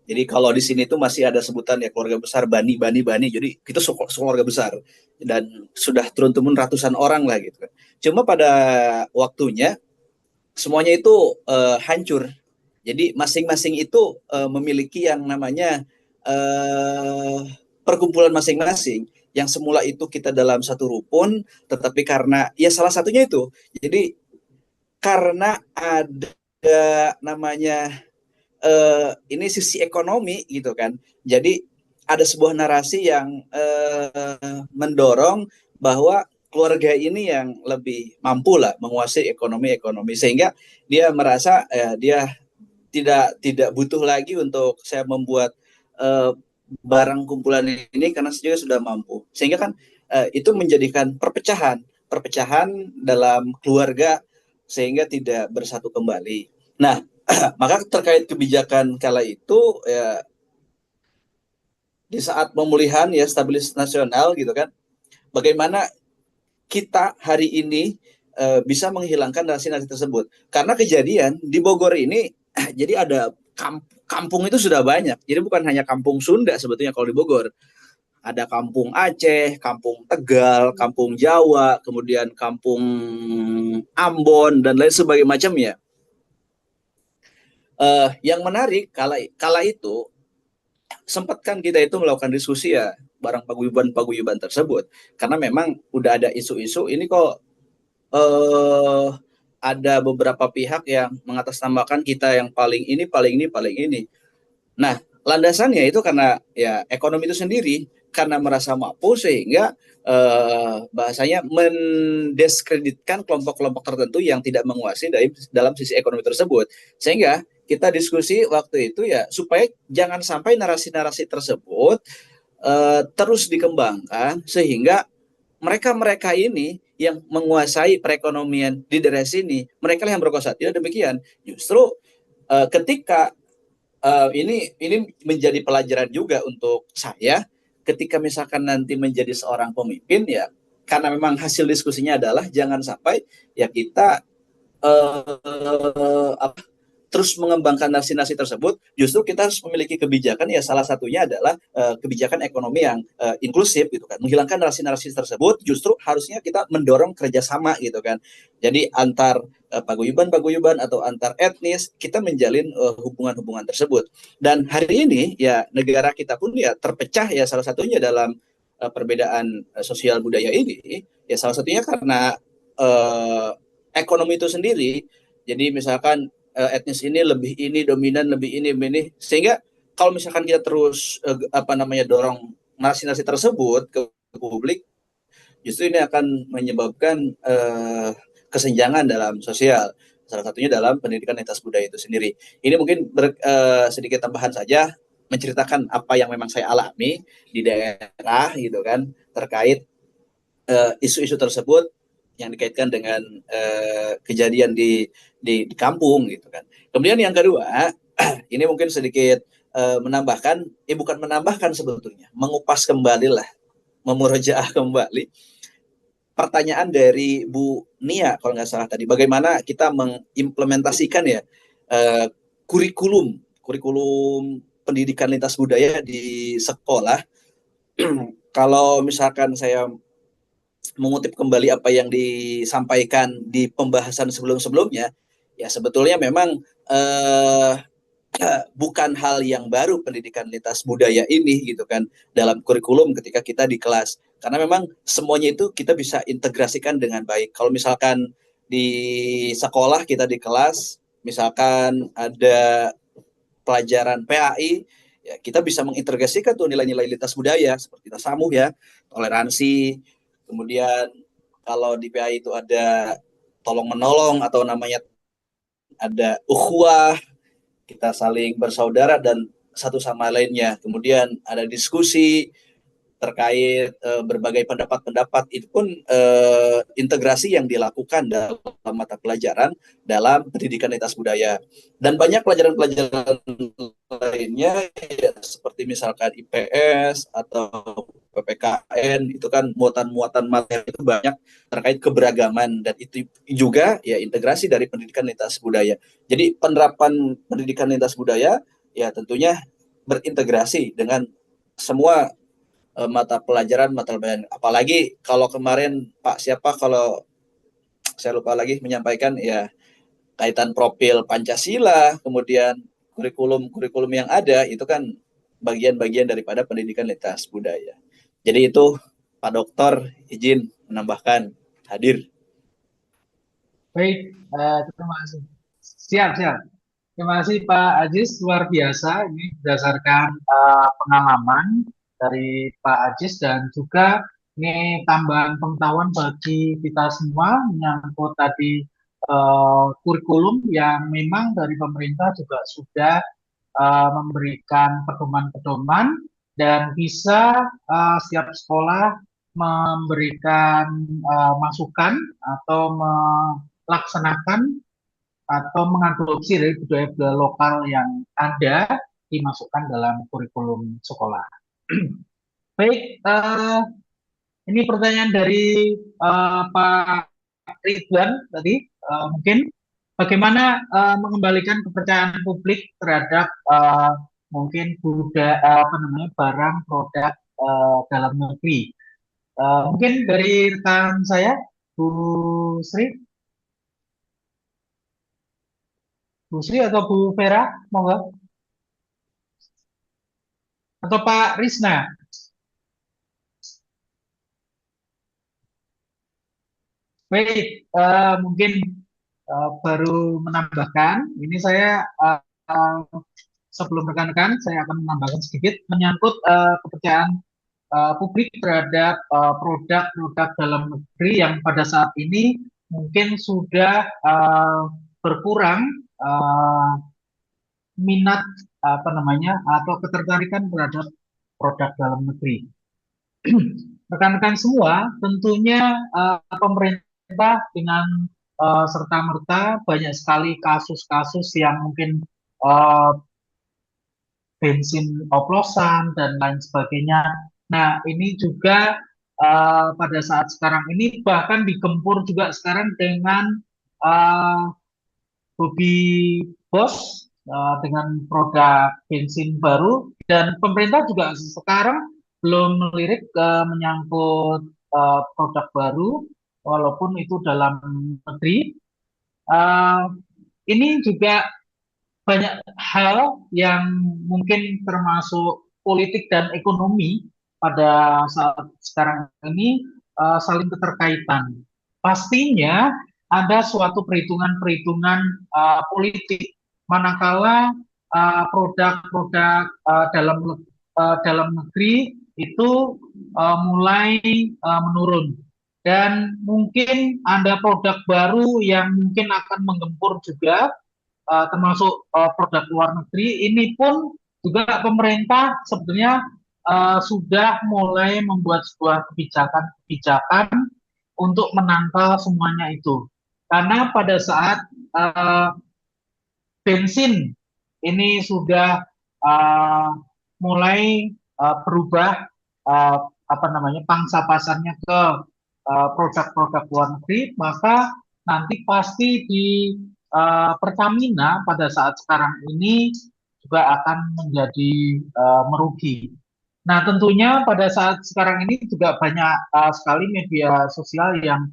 Jadi kalau di sini tuh masih ada sebutan ya keluarga besar, bani. Jadi itu keluarga besar dan sudah turun-temurun ratusan orang lah gitu. Cuma pada waktunya semuanya itu hancur. Jadi masing-masing itu memiliki yang namanya perkumpulan masing-masing. Yang semula itu kita dalam satu rukun, tetapi karena ya salah satunya itu. Jadi karena ada namanya ini sisi ekonomi gitu kan. Jadi ada sebuah narasi yang mendorong bahwa keluarga ini yang lebih mampu lah menguasai ekonomi sehingga dia merasa dia tidak butuh lagi untuk saya membuat barang kumpulan ini karena saya sudah mampu. Sehingga kan itu menjadikan perpecahan dalam keluarga sehingga tidak bersatu kembali. Nah, maka terkait kebijakan kala itu ya di saat pemulihan ya stabilitas nasional gitu kan, bagaimana kita hari ini bisa menghilangkan narasi-narasi tersebut. Karena kejadian di Bogor ini jadi ada kampung itu sudah banyak. Jadi bukan hanya kampung Sunda sebetulnya kalau di Bogor. Ada kampung Aceh, kampung Tegal, kampung Jawa, kemudian kampung Ambon dan lain sebagainya macamnya. Yang menarik kala itu sempat kan kita itu melakukan diskusi ya barang paguyuban tersebut, karena memang udah ada isu-isu ini kok ada beberapa pihak yang mengatasnamakan kita yang paling ini. Nah, landasannya itu karena ya ekonomi itu sendiri karena merasa mampu sehingga bahasanya mendiskreditkan kelompok-kelompok tertentu yang tidak menguasai dalam sisi ekonomi tersebut. Sehingga kita diskusi waktu itu ya supaya jangan sampai narasi-narasi tersebut terus dikembangkan sehingga mereka-mereka ini yang menguasai perekonomian di daerah sini, mereka yang berkuasa. Tidak demikian. Justru ketika ini menjadi pelajaran juga untuk saya ketika misalkan nanti menjadi seorang pemimpin ya, karena memang hasil diskusinya adalah jangan sampai ya kita terus mengembangkan narasi-narasi tersebut, justru kita harus memiliki kebijakan ya salah satunya adalah kebijakan ekonomi yang inklusif gitu kan. Menghilangkan narasi-narasi tersebut justru harusnya kita mendorong kerjasama gitu kan. Jadi antar paguyuban atau antar etnis kita menjalin hubungan-hubungan tersebut. Dan hari ini ya negara kita pun ya terpecah ya salah satunya dalam perbedaan sosial budaya ini ya salah satunya karena ekonomi itu sendiri. Jadi misalkan etnis ini lebih ini dominan, lebih ini, sehingga kalau misalkan kita terus dorong narasi-narasi tersebut ke publik, justru ini akan menyebabkan kesenjangan dalam sosial, salah satunya dalam pendidikan lintas budaya itu sendiri. Ini mungkin sedikit tambahan saja menceritakan apa yang memang saya alami di daerah gitu kan terkait isu-isu tersebut yang dikaitkan dengan kejadian di kampung gitu kan. Kemudian yang kedua, ini mungkin sedikit menambahkan, bukan menambahkan sebetulnya, mengupas kembali lah, memurojaah kembali pertanyaan dari Bu Nia kalau nggak salah tadi, bagaimana kita mengimplementasikan ya kurikulum pendidikan lintas budaya di sekolah. Kalau misalkan saya mengutip kembali apa yang disampaikan di pembahasan sebelum-sebelumnya, ya sebetulnya memang bukan hal yang baru pendidikan lintas budaya ini gitu kan dalam kurikulum ketika kita di kelas, karena memang semuanya itu kita bisa integrasikan dengan baik. Kalau misalkan di sekolah kita di kelas, misalkan ada pelajaran PAI, ya kita bisa mengintegrasikan tuh nilai-nilai lintas budaya seperti tasamuh ya, toleransi. Kemudian kalau di PAI itu ada tolong menolong atau namanya ada ukhuwah, kita saling bersaudara dan satu sama lainnya. Kemudian ada diskusi terkait berbagai pendapat-pendapat, itu pun integrasi yang dilakukan dalam mata pelajaran dalam pendidikan lintas budaya. Dan banyak pelajaran-pelajaran lainnya ya, seperti misalkan IPS atau PPKN, itu kan muatan-muatan materi itu banyak terkait keberagaman, dan itu juga ya integrasi dari pendidikan lintas budaya. Jadi penerapan pendidikan lintas budaya ya tentunya berintegrasi dengan semua mata pelajaran. Apalagi kalau kemarin Pak siapa, kalau saya lupa lagi menyampaikan ya, kaitan profil Pancasila, kemudian kurikulum yang ada itu kan bagian-bagian daripada pendidikan lintas budaya. Jadi itu Pak Dokter izin menambahkan, hadir. Baik, terima kasih. Siap. Terima kasih Pak Ajis, luar biasa. Ini berdasarkan pengalaman dari Pak Ajis dan juga ini tambahan pengetahuan bagi kita semua menyangkut tadi kurikulum yang memang dari pemerintah juga sudah memberikan pedoman-pedoman dan bisa setiap sekolah memberikan masukan atau melaksanakan atau mengadopsi dari budaya-budaya lokal yang ada dimasukkan dalam kurikulum sekolah. Baik, ini pertanyaan dari Pak Ridwan tadi, mungkin bagaimana mengembalikan kepercayaan publik terhadap mungkin barang produk dalam negeri. Mungkin dari rekan saya, Bu Sri atau Bu Vera, monggo. Atau Pak Risna. Baik, mungkin baru menambahkan, ini saya sebelum rekan-rekan, saya akan menambahkan sedikit menyangkut kepercayaan publik terhadap produk-produk dalam negeri yang pada saat ini mungkin sudah berkurang minat atau ketertarikan terhadap produk dalam negeri. Rekan-rekan semua, tentunya pemerintah dengan serta-merta banyak sekali kasus-kasus yang mungkin bensin oplosan dan lain sebagainya. Nah, ini juga pada saat sekarang ini bahkan digempur juga sekarang dengan Bobi Bos dengan produk bensin baru, dan pemerintah juga sekarang belum melirik menyangkut produk baru walaupun itu dalam negeri. Ini juga banyak hal yang mungkin termasuk politik dan ekonomi pada saat sekarang ini saling keterkaitan. Pastinya ada suatu perhitungan-perhitungan politik manakala produk-produk dalam negeri itu mulai menurun, dan mungkin ada produk baru yang mungkin akan menggempur juga, termasuk produk luar negeri. Ini pun juga pemerintah sebenarnya sudah mulai membuat sebuah kebijakan untuk menangkal semuanya itu. Karena pada saat bensin ini sudah mulai berubah pangsa pasarnya ke produk-produk luar negeri, maka nanti pasti di Pertamina pada saat sekarang ini juga akan menjadi merugi. Nah, tentunya pada saat sekarang ini juga banyak sekali media sosial yang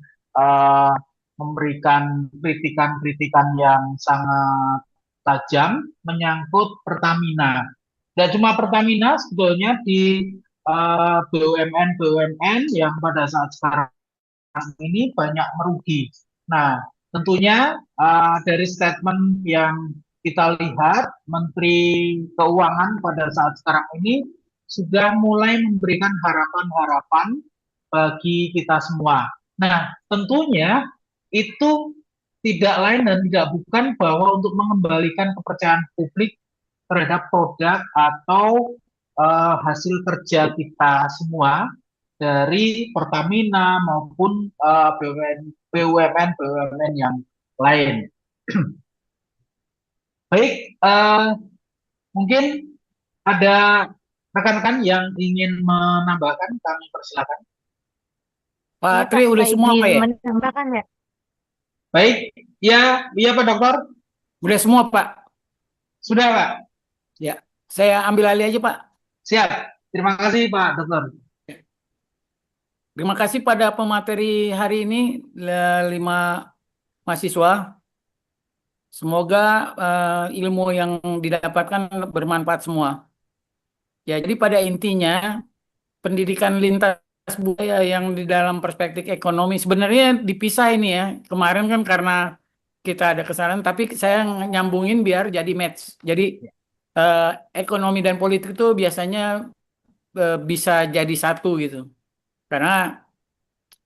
memberikan kritikan-kritikan yang sangat tajam menyangkut Pertamina. Dan cuma Pertamina, sebetulnya di BUMN-BUMN yang pada saat sekarang ini banyak merugi. Nah, tentunya dari statement yang kita lihat, Menteri Keuangan pada saat sekarang ini sudah mulai memberikan harapan-harapan bagi kita semua. Nah, tentunya itu tidak lain dan tidak bukan bahwa untuk mengembalikan kepercayaan publik terhadap produk atau hasil kerja kita semua dari Pertamina maupun BUMN yang lain. Baik, mungkin ada rekan-rekan yang ingin menambahkan, kami persilakan. Pak Tri udah semua Pak ya? Menambahkan ya? Baik, ya Pak Dokter. Udah semua Pak? Sudah Pak. Ya, saya ambil alih aja Pak. Siap, terima kasih Pak Dokter. Terima kasih pada pemateri hari ini, 5 mahasiswa. Semoga ilmu yang didapatkan bermanfaat semua. Ya, jadi pada intinya pendidikan lintas budaya yang di dalam perspektif ekonomi sebenarnya dipisah ini ya. Kemarin kan karena kita ada kesalahan, tapi saya nyambungin biar jadi match. Jadi ekonomi dan politik itu biasanya bisa jadi satu gitu. Karena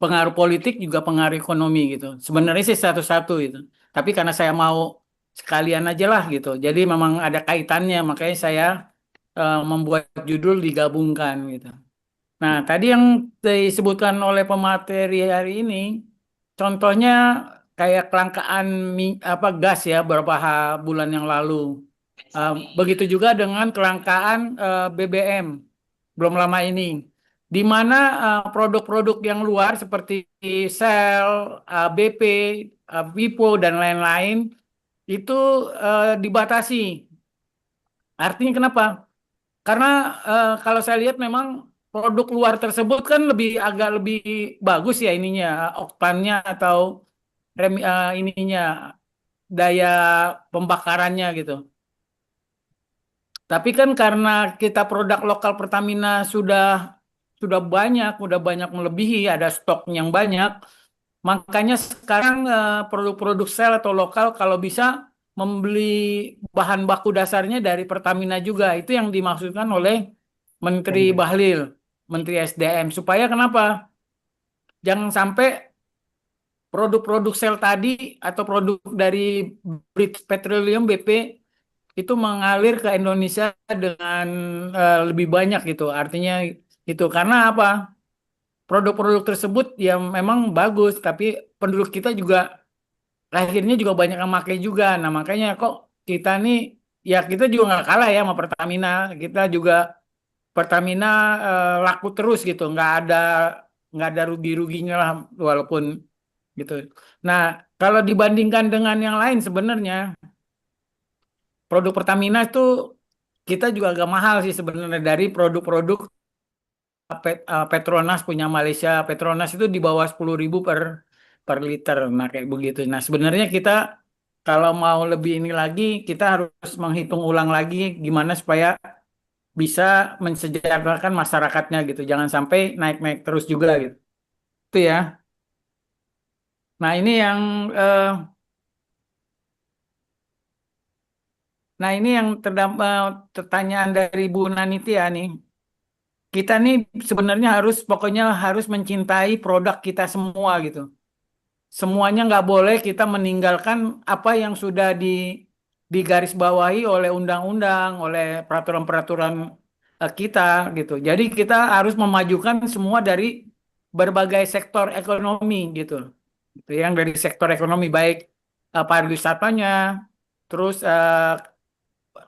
pengaruh politik juga pengaruh ekonomi gitu. Sebenarnya sih satu-satu gitu. Tapi karena saya mau sekalian aja lah gitu. Jadi memang ada kaitannya, makanya saya membuat judul digabungkan gitu. Nah, tadi yang disebutkan oleh pemateri hari ini, contohnya kayak kelangkaan gas ya beberapa bulan yang lalu. Begitu juga dengan kelangkaan BBM belum lama ini, di mana produk-produk yang luar seperti Shell, BP, Vipo dan lain-lain itu dibatasi. Artinya kenapa? Karena kalau saya lihat memang produk luar tersebut kan agak lebih bagus ya ininya, oktannya atau ininya daya pembakarannya gitu. Tapi kan karena kita produk lokal Pertamina sudah banyak melebihi, ada stok yang banyak, makanya sekarang produk-produk Shell atau lokal kalau bisa membeli bahan baku dasarnya dari Pertamina juga. Itu yang dimaksudkan oleh Menteri Bahlil, Menteri SDM. Supaya kenapa? Jangan sampai produk-produk sel tadi atau produk dari British Petroleum BP itu mengalir ke Indonesia dengan lebih banyak gitu. Artinya itu karena apa? Produk-produk tersebut ya memang bagus, tapi penduduk kita juga akhirnya juga banyak yang pakai juga. Nah makanya kok kita nih ya kita juga nggak kalah ya sama Pertamina. Kita juga Pertamina laku terus gitu, nggak ada rugi-ruginya lah walaupun gitu. Nah kalau dibandingkan dengan yang lain sebenarnya produk Pertamina itu kita juga agak mahal sih sebenarnya dari produk-produk Petronas punya Malaysia. Petronas itu di bawah 10.000 per liter. Nah kayak begitu. Nah sebenarnya kita kalau mau lebih ini lagi kita harus menghitung ulang lagi gimana supaya bisa mensejahterakan masyarakatnya gitu. Jangan sampai naik-naik terus juga gitu. Itu ya. Nah ini yang eh, pertanyaan dari Bu Nanitia nih. Kita nih sebenarnya pokoknya harus mencintai produk kita semua gitu. Semuanya nggak boleh kita meninggalkan apa yang sudah digarisbawahi oleh undang-undang, oleh peraturan-peraturan kita gitu. Jadi kita harus memajukan semua dari berbagai sektor ekonomi gitu. Gitu. Yang dari sektor ekonomi baik pariwisatanya, terus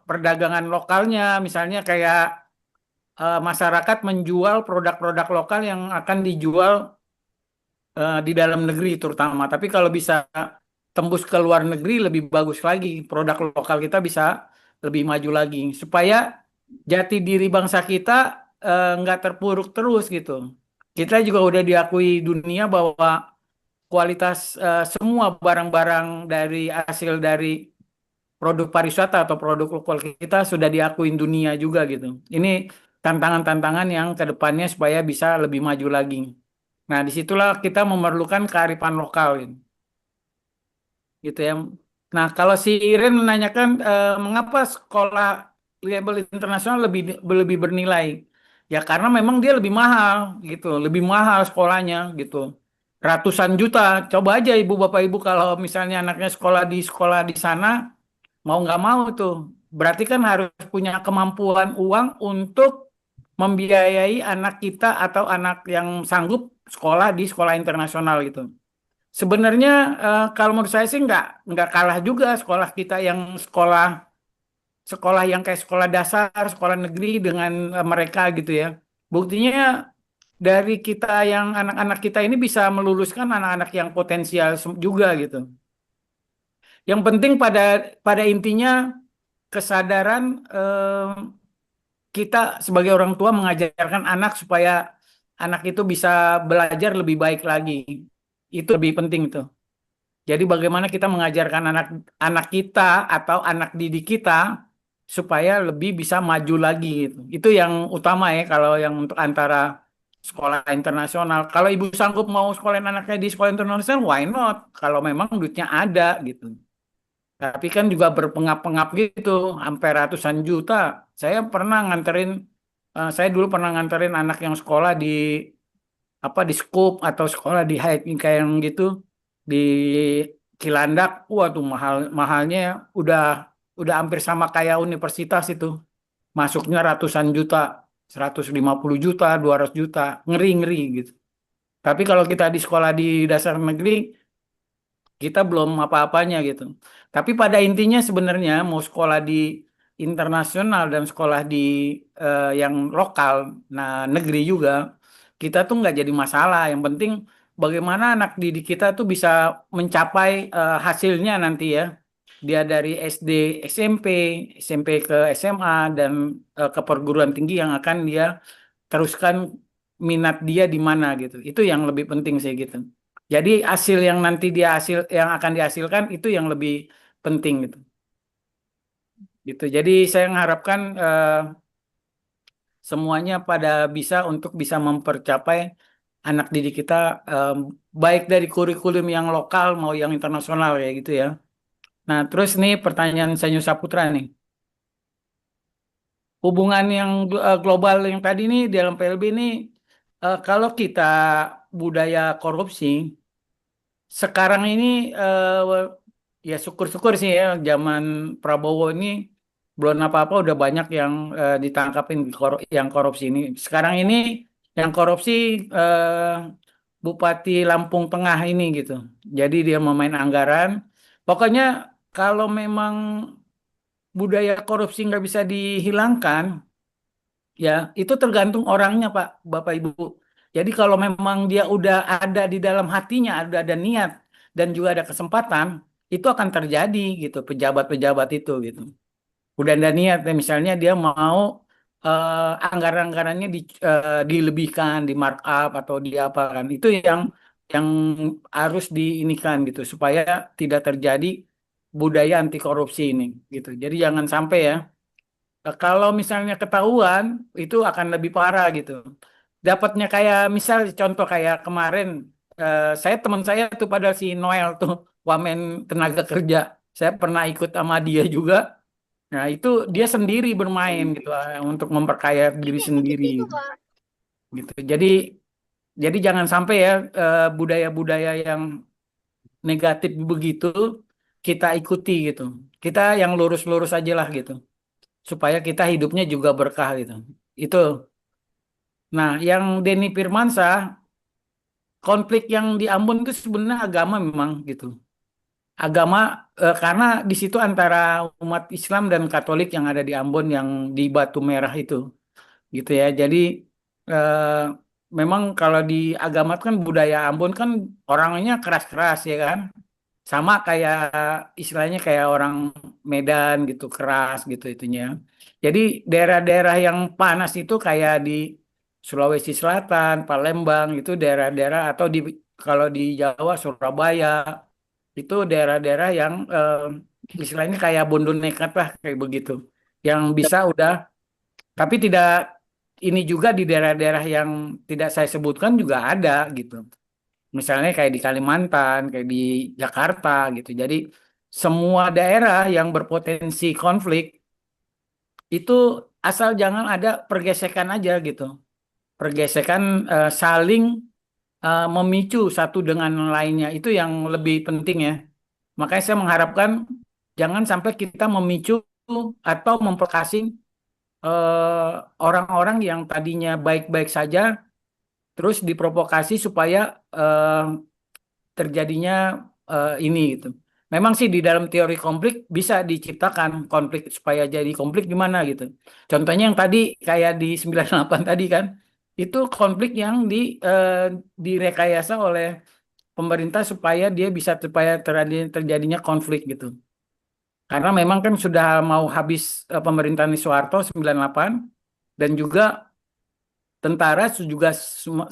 perdagangan lokalnya, misalnya kayak masyarakat menjual produk-produk lokal yang akan dijual di dalam negeri terutama. Tapi kalau bisa tembus ke luar negeri lebih bagus lagi. Produk lokal kita bisa lebih maju lagi. Supaya jati diri bangsa kita nggak terpuruk terus gitu. Kita juga udah diakui dunia bahwa kualitas semua barang-barang dari hasil dari produk pariwisata atau produk lokal kita sudah diakuin dunia juga gitu. Ini tantangan-tantangan yang kedepannya supaya bisa lebih maju lagi. Nah, disitulah kita memerlukan kearifan lokal, gitu ya. Nah, kalau si Iren menanyakan mengapa sekolah label internasional lebih bernilai, ya karena memang dia lebih mahal, gitu, lebih mahal sekolahnya, gitu, ratusan juta. Coba aja ibu bapak ibu kalau misalnya anaknya sekolah di sana, mau nggak mau tuh, berarti kan harus punya kemampuan uang untuk membiayai anak kita atau anak yang sanggup sekolah di sekolah internasional gitu. Sebenarnya kalau menurut saya sih nggak kalah juga sekolah kita yang sekolah sekolah yang kayak sekolah dasar, sekolah negeri dengan mereka gitu ya. Buktinya dari kita yang anak-anak kita ini bisa meluluskan anak-anak yang potensial juga gitu. Yang penting pada intinya kesadaran kita sebagai orang tua mengajarkan anak supaya anak itu bisa belajar lebih baik lagi. Itu lebih penting tuh. Jadi bagaimana kita mengajarkan anak kita atau anak didik kita supaya lebih bisa maju lagi gitu. Itu yang utama ya kalau yang untuk antara sekolah internasional. Kalau ibu sanggup mau sekolahin anaknya di sekolah internasional, why not? Kalau memang duitnya ada gitu. Tapi kan juga berpengap-pengap gitu, sampai ratusan juta. Saya dulu pernah nganterin anak yang sekolah di Scoop atau sekolah di Hiking kayak yang gitu di Cilandak. Waduh mahalnya udah hampir sama kayak universitas itu. Masuknya ratusan juta, 150 juta, 200 juta, ngeri-ngeri gitu. Tapi kalau kita di sekolah di dasar negeri kita belum apa-apanya gitu. Tapi pada intinya sebenarnya mau sekolah di internasional dan sekolah di yang lokal, nah negeri juga, kita tuh nggak jadi masalah. Yang penting bagaimana anak didik kita tuh bisa mencapai hasilnya nanti ya. Dia dari SD, SMP, SMP ke SMA dan ke perguruan tinggi yang akan dia teruskan minat dia di mana gitu. Itu yang lebih penting sih gitu. Jadi hasil yang nanti yang akan dihasilkan itu yang lebih penting gitu. Gitu. Jadi saya mengharapkan semuanya pada untuk bisa mempercapai anak didik kita baik dari kurikulum yang lokal mau yang internasional ya gitu ya. Nah, terus nih pertanyaan Sanyu Saputra nih. Hubungan yang global yang tadi nih dalam PLB ini, kalau kita budaya korupsi, sekarang ini ya syukur-syukur sih ya, zaman Prabowo ini belum apa-apa udah banyak yang ditangkapin yang korupsi ini. Sekarang ini yang korupsi Bupati Lampung Tengah ini gitu. Jadi dia memain anggaran. Pokoknya kalau memang budaya korupsi nggak bisa dihilangkan, ya itu tergantung orangnya Pak, Bapak Ibu. Jadi kalau memang dia udah ada di dalam hatinya, ada niat dan juga ada kesempatan, itu akan terjadi gitu pejabat-pejabat itu gitu. Udah ada niat, ya, misalnya dia mau anggaran-anggarannya dilebihkan, di markup atau di apa kan. Itu yang harus diinikan gitu supaya tidak terjadi budaya anti korupsi ini gitu. Jadi jangan sampai ya. Kalau misalnya ketahuan itu akan lebih parah gitu. Dapatnya kayak misal contoh kayak kemarin saya teman saya tuh pada si Noel tuh wamen tenaga kerja. Saya pernah ikut sama dia juga. Nah, itu dia sendiri bermain gitu untuk memperkaya diri sendiri gitu. Jadi jangan sampai ya budaya-budaya yang negatif begitu kita ikuti gitu. Kita yang lurus-lurus aja lah gitu. Supaya kita hidupnya juga berkah gitu. Itu. Nah, yang Denny Firmansyah, konflik yang di Ambon itu sebenarnya agama memang gitu. Agama karena di situ antara umat Islam dan Katolik yang ada di Ambon yang di Batu Merah itu gitu ya. Jadi eh, memang kalau di agama kan budaya Ambon kan orangnya keras-keras ya kan. Sama kayak istilahnya kayak orang Medan gitu keras gitu itunya. Jadi daerah-daerah yang panas itu kayak di Sulawesi Selatan, Palembang itu daerah-daerah atau di kalau di Jawa Surabaya itu daerah-daerah yang istilahnya kayak Bondo Nekat lah kayak begitu. Yang bisa udah tapi tidak ini juga di daerah-daerah yang tidak saya sebutkan juga ada gitu. Misalnya kayak di Kalimantan, kayak di Jakarta gitu. Jadi semua daerah yang berpotensi konflik itu asal jangan ada pergesekan aja gitu. Pergesekan saling memicu satu dengan lainnya itu yang lebih penting ya. Makanya saya mengharapkan jangan sampai kita memicu atau memprovokasi orang-orang yang tadinya baik-baik saja terus diprovokasi supaya terjadinya ini gitu. Memang sih di dalam teori konflik bisa diciptakan konflik supaya jadi konflik gimana gitu. Contohnya yang tadi kayak di 98 tadi kan, itu konflik yang direkayasa oleh pemerintah supaya dia bisa supaya terjadinya konflik gitu. Karena memang kan sudah mau habis pemerintahan Soeharto 98 dan juga tentara juga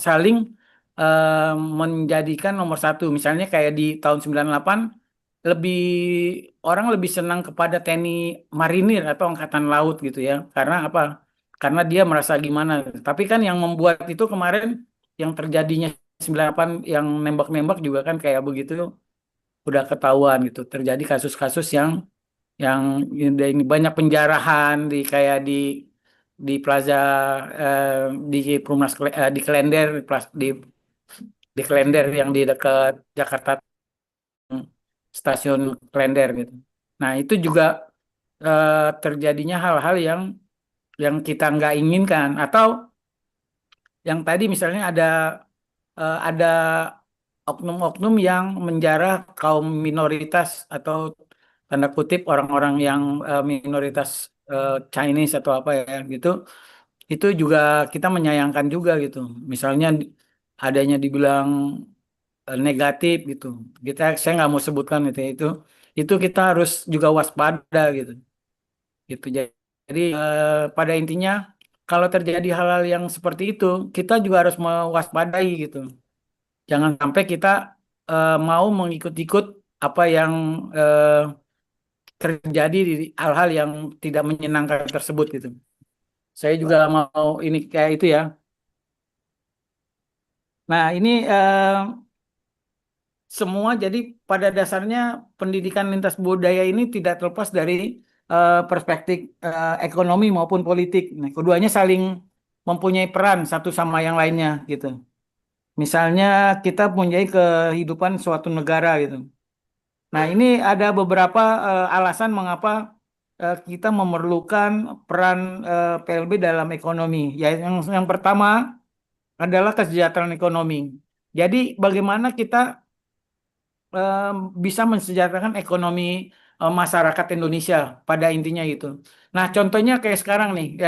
saling menjadikan nomor satu. Misalnya kayak di tahun 98 lebih orang lebih senang kepada TNI Marinir atau Angkatan Laut gitu ya. Karena apa? Karena dia merasa gimana. Tapi kan yang membuat itu kemarin yang terjadinya 98 yang nembak-nembak juga kan kayak begitu udah ketahuan gitu. Terjadi kasus-kasus yang ini banyak penjarahan di kayak di Plaza eh, di Perumnas di Klender di Klender yang di dekat Jakarta stasiun Klender gitu. Nah itu juga terjadinya hal-hal yang kita nggak inginkan atau yang tadi misalnya ada oknum-oknum yang menjarah kaum minoritas atau tanda kutip orang-orang yang minoritas Chinese atau apa ya gitu itu juga kita menyayangkan juga gitu. Misalnya adanya dibilang negatif gitu. Saya nggak mau sebutkan itu ya. Itu kita harus juga waspada gitu. Gitu. Jadi pada intinya kalau terjadi hal-hal yang seperti itu, kita juga harus mewaspadai gitu. Jangan sampai kita mau mengikut-ikut apa yang terjadi di hal-hal yang tidak menyenangkan tersebut gitu. Saya juga mau ini kayak itu ya. Nah, ini semua. Jadi pada dasarnya pendidikan lintas budaya ini tidak terlepas dari perspektif ekonomi maupun politik. Nah, keduanya saling mempunyai peran satu sama yang lainnya gitu. Misalnya kita punya kehidupan suatu negara gitu. Nah, ini ada beberapa alasan mengapa kita memerlukan peran PLB dalam ekonomi. Ya, yang pertama adalah kesejahteraan ekonomi. Jadi, bagaimana kita eh, bisa mensejahterakan ekonomi masyarakat Indonesia pada intinya gitu. Nah, contohnya kayak sekarang nih,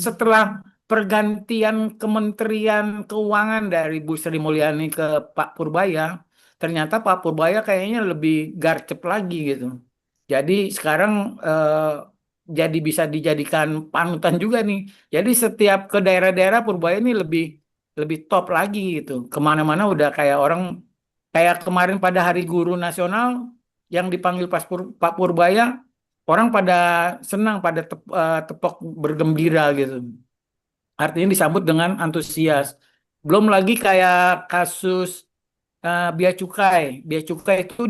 setelah pergantian Kementerian Keuangan dari Bu Sri Mulyani ke Pak Purbaya, ternyata Pak Purbaya kayaknya lebih garcep lagi gitu. Jadi sekarang jadi bisa dijadikan panutan juga nih. Jadi setiap ke daerah-daerah Purbaya ini lebih lebih top lagi gitu. Kemana-mana udah kayak orang kayak kemarin pada Hari Guru Nasional yang dipanggil Pak Purbaya, orang pada senang, pada tepok bergembira gitu. Artinya disambut dengan antusias. Belum lagi kayak kasus bea cukai. Bea cukai itu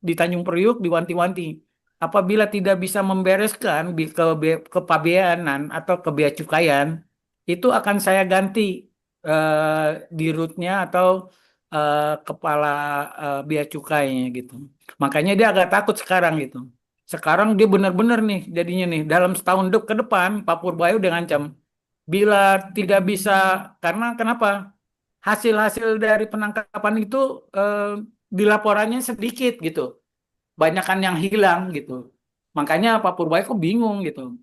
di Tanjung Priuk diwanti-wanti. Apabila tidak bisa membereskan kepabeanan atau kebea cukaian, itu akan saya ganti di rootnya atau kepala bea cukainya gitu. Makanya dia agak takut sekarang gitu. Sekarang dia benar-benar nih jadinya nih dalam setahun ke depan Pak Purbaya udah ngancam bila tidak bisa karena kenapa? Hasil-hasil dari penangkapan itu di laporannya sedikit gitu. Banyakan yang hilang gitu. Makanya Pak Purbaya kok bingung gitu.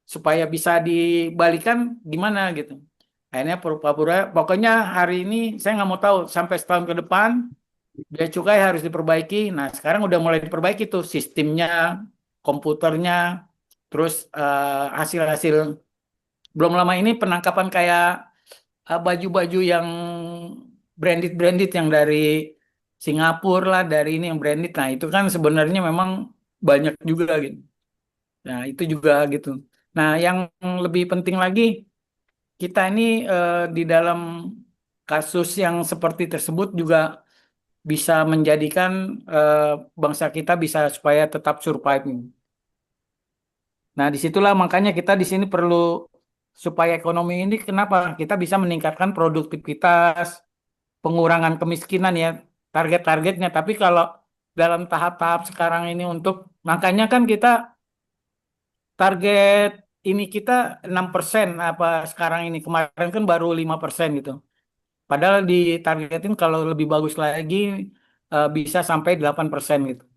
Supaya bisa dibalikan gimana gitu. Akhirnya Pak Purbaya, pokoknya hari ini saya nggak mau tahu sampai setahun ke depan bea cukai harus diperbaiki. Nah sekarang udah mulai diperbaiki tuh sistemnya, komputernya, terus hasil-hasil. Belum lama ini penangkapan kayak baju-baju yang branded-branded yang dari Singapura lah, dari ini yang branded. Nah, itu kan sebenarnya memang banyak juga gitu. Nah, itu juga gitu. Nah, yang lebih penting lagi, kita ini di dalam kasus yang seperti tersebut juga bisa menjadikan bangsa kita bisa supaya tetap survive. Nah, disitulah makanya kita di sini perlu supaya ekonomi ini kenapa kita bisa meningkatkan produktivitas, pengurangan kemiskinan ya target-targetnya. Tapi kalau dalam tahap-tahap sekarang ini untuk makanya kan kita target ini kita 6% apa sekarang ini kemarin kan baru 5% gitu. Padahal ditargetin kalau lebih bagus lagi bisa sampai 8% gitu.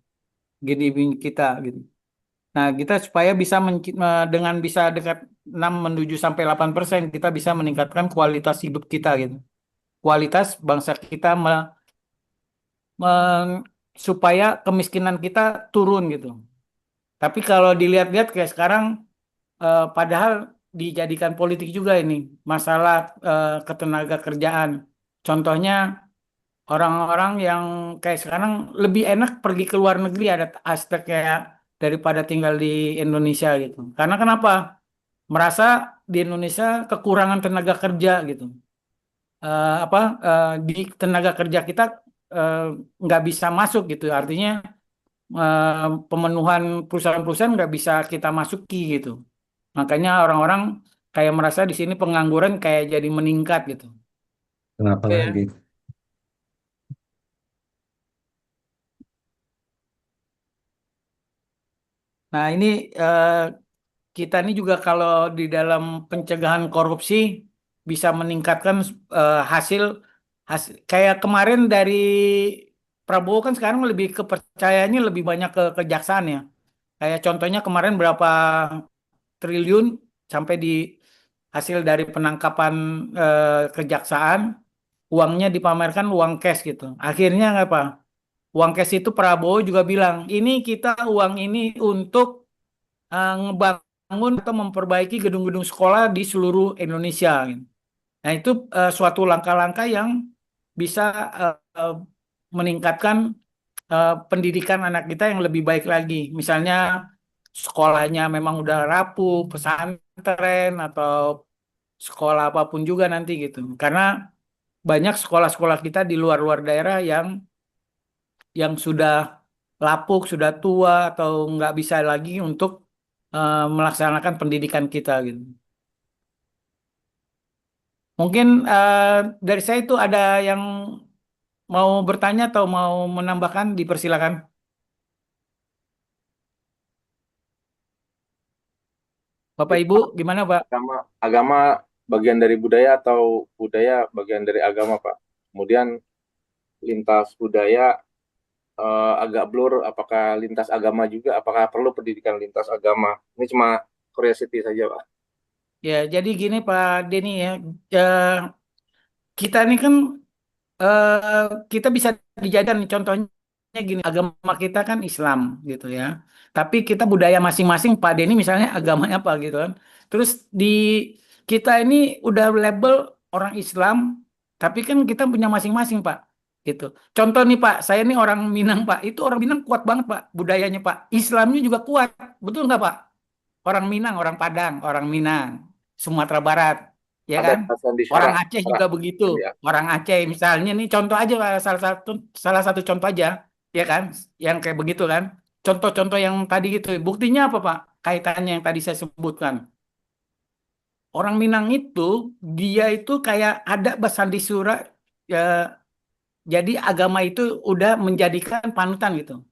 GDP kita gitu. Nah, kita supaya bisa dengan bisa dekat 6 menuju sampai 8% kita bisa meningkatkan kualitas hidup kita gitu. Kualitas bangsa kita supaya kemiskinan kita turun gitu. Tapi kalau dilihat-lihat kayak sekarang, padahal dijadikan politik juga ini masalah ketenaga kerjaan. Contohnya orang-orang yang kayak sekarang lebih enak pergi ke luar negeri ada aspek kayak daripada tinggal di Indonesia gitu. Karena kenapa? Merasa di Indonesia kekurangan tenaga kerja gitu. Di tenaga kerja kita eh, nggak bisa masuk gitu. Artinya pemenuhan perusahaan-perusahaan nggak bisa kita masuki gitu. Makanya orang-orang kayak merasa di sini pengangguran kayak jadi meningkat gitu. Kenapa Oke ya. lagi? Nah ini kita ini juga kalau di dalam pencegahan korupsi bisa meningkatkan hasil kayak kemarin dari Prabowo kan sekarang lebih kepercayaannya lebih banyak ke kejaksaan ya. Kayak contohnya kemarin berapa triliun sampai di hasil dari penangkapan kejaksaan uangnya dipamerkan uang cash gitu. Akhirnya apa? Uang cash itu Prabowo juga bilang, ini kita uang ini untuk ngebangun atau memperbaiki gedung-gedung sekolah di seluruh Indonesia gitu. Nah, itu suatu langkah-langkah yang bisa meningkatkan pendidikan anak kita yang lebih baik lagi. Misalnya sekolahnya memang udah rapuh, pesantren atau sekolah apapun juga nanti gitu. Karena banyak sekolah-sekolah kita di luar-luar daerah yang yang sudah lapuk, sudah tua atau nggak bisa lagi untuk melaksanakan pendidikan kita gitu. Mungkin dari saya itu ada yang mau bertanya atau mau menambahkan, dipersilakan. Bapak Ibu, gimana Pak? Agama bagian dari budaya atau budaya bagian dari agama, Pak? Kemudian lintas budaya agak blur, apakah lintas agama juga, apakah perlu pendidikan lintas agama? Ini cuma curiosity saja, Pak. Ya, jadi gini Pak Denny ya, eh, kita ini kan kita bisa dijadikan contohnya gini, agama kita kan Islam gitu ya. Tapi kita budaya masing-masing, Pak Denny misalnya agamanya apa gitu kan. Terus di kita ini udah label orang Islam, tapi kan kita punya masing-masing Pak. Gitu. Contoh nih Pak, saya nih orang Minang Pak. Itu orang Minang kuat banget Pak budayanya Pak. Islamnya juga kuat. Betul nggak Pak? Orang Minang, orang Padang, orang Minang, Sumatera Barat, ya Ada kan? kekerasan di Orang syarat. Aceh juga begitu. Ya. Orang Aceh misalnya nih contoh aja Pak, salah satu contoh aja, ya kan? Yang kayak begitu kan? Contoh-contoh yang tadi gitu. Buktinya apa Pak? Kaitannya yang tadi saya sebutkan. Orang Minang itu dia itu kayak ada Basandi Sura, ya, jadi agama itu udah menjadikan panutan gitu.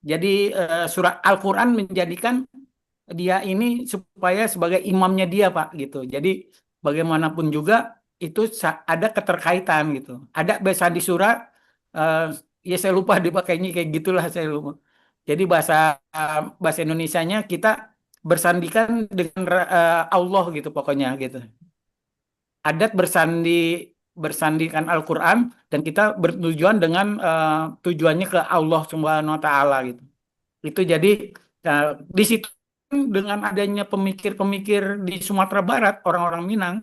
Jadi surat Al-Quran menjadikan dia ini supaya sebagai imamnya dia Pak gitu. Jadi bagaimanapun juga itu ada keterkaitan gitu. Ada Basandi Sura, eh, ya saya lupa dipakainya kayak gitulah, saya lupa. Jadi bahasa bahasa Indonesianya kita bersandikan dengan Allah gitu pokoknya gitu. Adat bersandikan Al-Quran dan kita bertujuan dengan tujuannya ke Allah Subhanahu wa taala gitu. Itu jadi di situ dengan adanya pemikir-pemikir di Sumatera Barat, orang-orang Minang,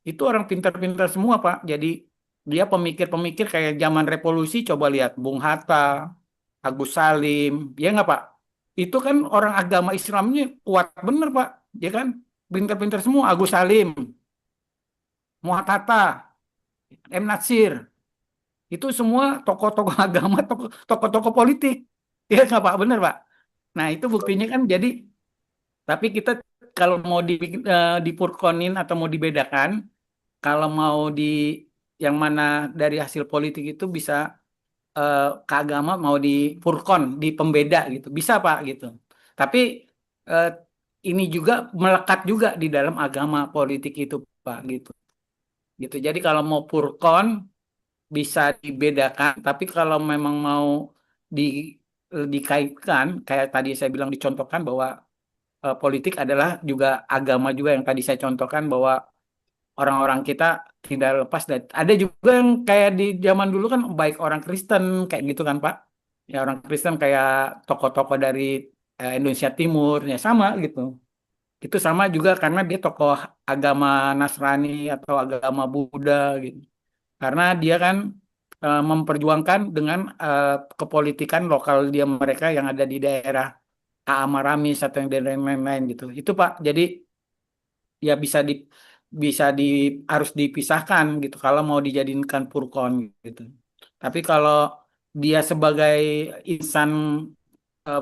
itu orang pintar-pintar semua, Pak. Jadi dia pemikir-pemikir kayak zaman revolusi, coba lihat Bung Hatta, Agus Salim, ya nggak, Pak? Itu kan orang agama Islamnya kuat bener, Pak. Ya kan? Pintar-pintar semua, Agus Salim, Muhammad Hatta, M. Natsir. Itu semua tokoh-tokoh agama, tokoh-tokoh politik. Ya nggak, Pak? Bener, Pak? Nah, itu buktinya kan jadi. Tapi kita kalau mau dipurkonin atau mau dibedakan, kalau mau di yang mana dari hasil politik itu bisa ke agama mau dipurkon, di pembeda gitu, bisa Pak gitu. Tapi eh, ini juga melekat juga di dalam agama politik itu Pak gitu. Gitu. Jadi kalau mau purkon bisa dibedakan, tapi kalau memang mau di dikaitkan, kayak tadi saya bilang dicontohkan bahwa politik adalah juga agama juga yang tadi saya contohkan bahwa orang-orang kita tidak lepas dari ada juga yang kayak di zaman dulu kan baik orang Kristen kayak gitu kan Pak, ya orang Kristen kayak tokoh-tokoh dari Indonesia Timur ya sama gitu, itu sama juga karena dia tokoh agama Nasrani atau agama Buddha gitu, karena dia kan memperjuangkan dengan kepolitikan lokal dia mereka yang ada di daerah Amaramis atau yang dan lain-lain gitu. Itu Pak. Jadi ya bisa di harus dipisahkan gitu kalau mau dijadikan purkon gitu. Tapi kalau dia sebagai insan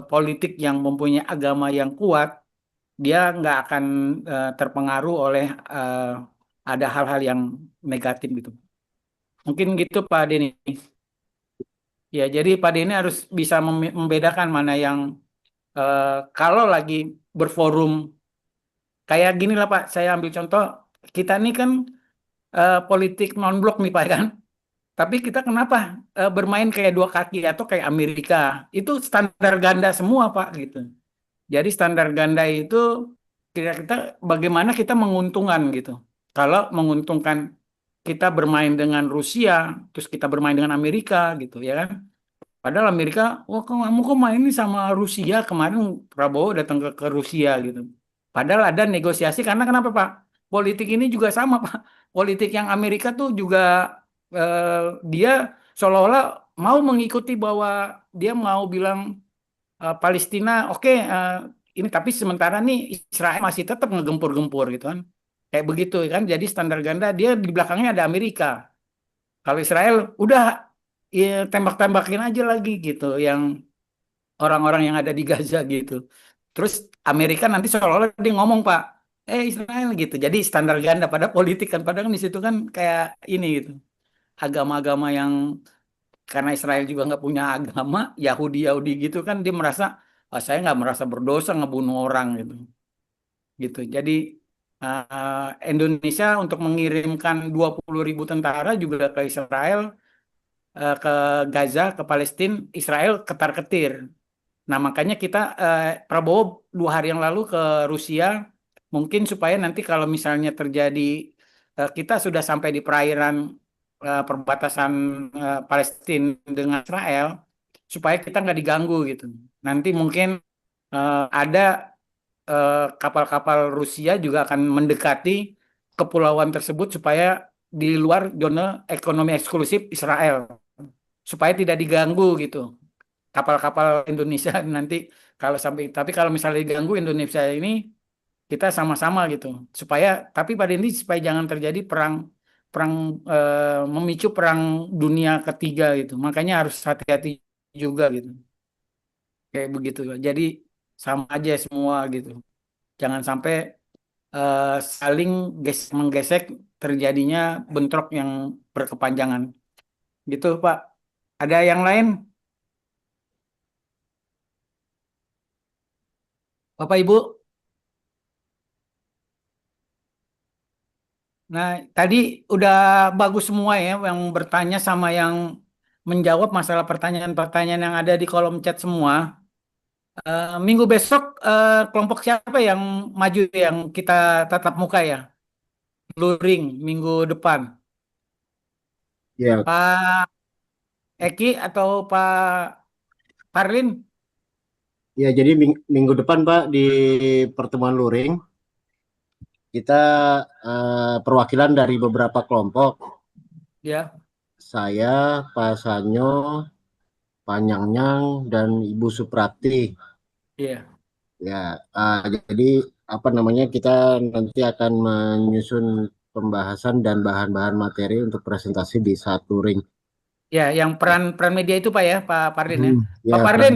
politik yang mempunyai agama yang kuat, dia nggak akan terpengaruh oleh ada hal-hal yang negatif gitu. Mungkin gitu Pak Denny. Ya, jadi Pak Denny harus bisa membedakan mana yang kalau lagi berforum kayak gini lah Pak, saya ambil contoh, kita ini kan politik non-blok nih Pak kan, tapi kita kenapa bermain kayak dua kaki atau kayak Amerika, itu standar ganda semua Pak gitu. Jadi standar ganda itu kita bagaimana kita menguntungkan gitu. Kalau menguntungkan kita bermain dengan Rusia, terus kita bermain dengan Amerika gitu ya kan. Padahal Amerika, wah kamu kok main ini sama Rusia, kemarin Prabowo datang ke Rusia gitu. Padahal ada negosiasi karena kenapa Pak? Politik ini juga sama Pak. Politik yang Amerika tuh juga dia seolah-olah mau mengikuti bahwa dia mau bilang Palestina oke, ini tapi sementara nih Israel masih tetap ngegempur-gempur gitu kan. Kayak begitu kan. Jadi standar ganda dia di belakangnya ada Amerika. Kalau Israel udah ya tembak-tembakin aja lagi gitu yang orang-orang yang ada di Gaza gitu. Terus Amerika nanti seolah-olah dia ngomong Pak, Israel gitu. Jadi standar ganda pada politik kan, padahal di situ kan kayak ini gitu. Agama-agama yang karena Israel juga nggak punya agama, Yahudi gitu kan dia merasa, saya nggak merasa berdosa ngebunuh orang gitu. Gitu. Jadi Indonesia untuk mengirimkan 20.000 tentara juga ke Israel, ke Gaza, ke Palestina, Israel ketar-ketir. Nah, makanya kita Prabowo 2 hari yang lalu ke Rusia, mungkin supaya nanti kalau misalnya terjadi kita sudah sampai di perairan perbatasan Palestina dengan Israel, supaya kita nggak diganggu gitu. Nanti mungkin ada kapal-kapal Rusia juga akan mendekati kepulauan tersebut supaya di luar zona ekonomi eksklusif Israel, supaya tidak diganggu gitu kapal-kapal Indonesia nanti kalau sampai, tapi kalau misalnya diganggu Indonesia ini kita sama-sama gitu supaya, tapi pada ini supaya jangan terjadi perang perang memicu perang dunia ketiga gitu, makanya harus hati-hati juga gitu kayak begitu. Jadi sama aja semua gitu, jangan sampai saling menggesek, terjadinya bentrok yang berkepanjangan gitu Pak. Ada yang lain Bapak Ibu? Nah, tadi udah bagus semua ya yang bertanya sama yang menjawab masalah pertanyaan-pertanyaan yang ada di kolom chat semua. Minggu besok kelompok siapa yang maju yang kita tatap muka ya? Luring minggu depan. Ya, Pak Eki atau Pak Parlin? ya jadi minggu depan Pak di pertemuan luring kita perwakilan dari beberapa kelompok. Ya. Saya, Pak Sanyo, Pak Nyang-Nyang, dan Ibu Suprati. Iya. Ya, jadi apa namanya kita nanti akan menyusun pembahasan dan bahan-bahan materi untuk presentasi di satu ring. Ya, yang peran media itu Pak ya, Pak Parlin ya. Ya, Pak Parlin,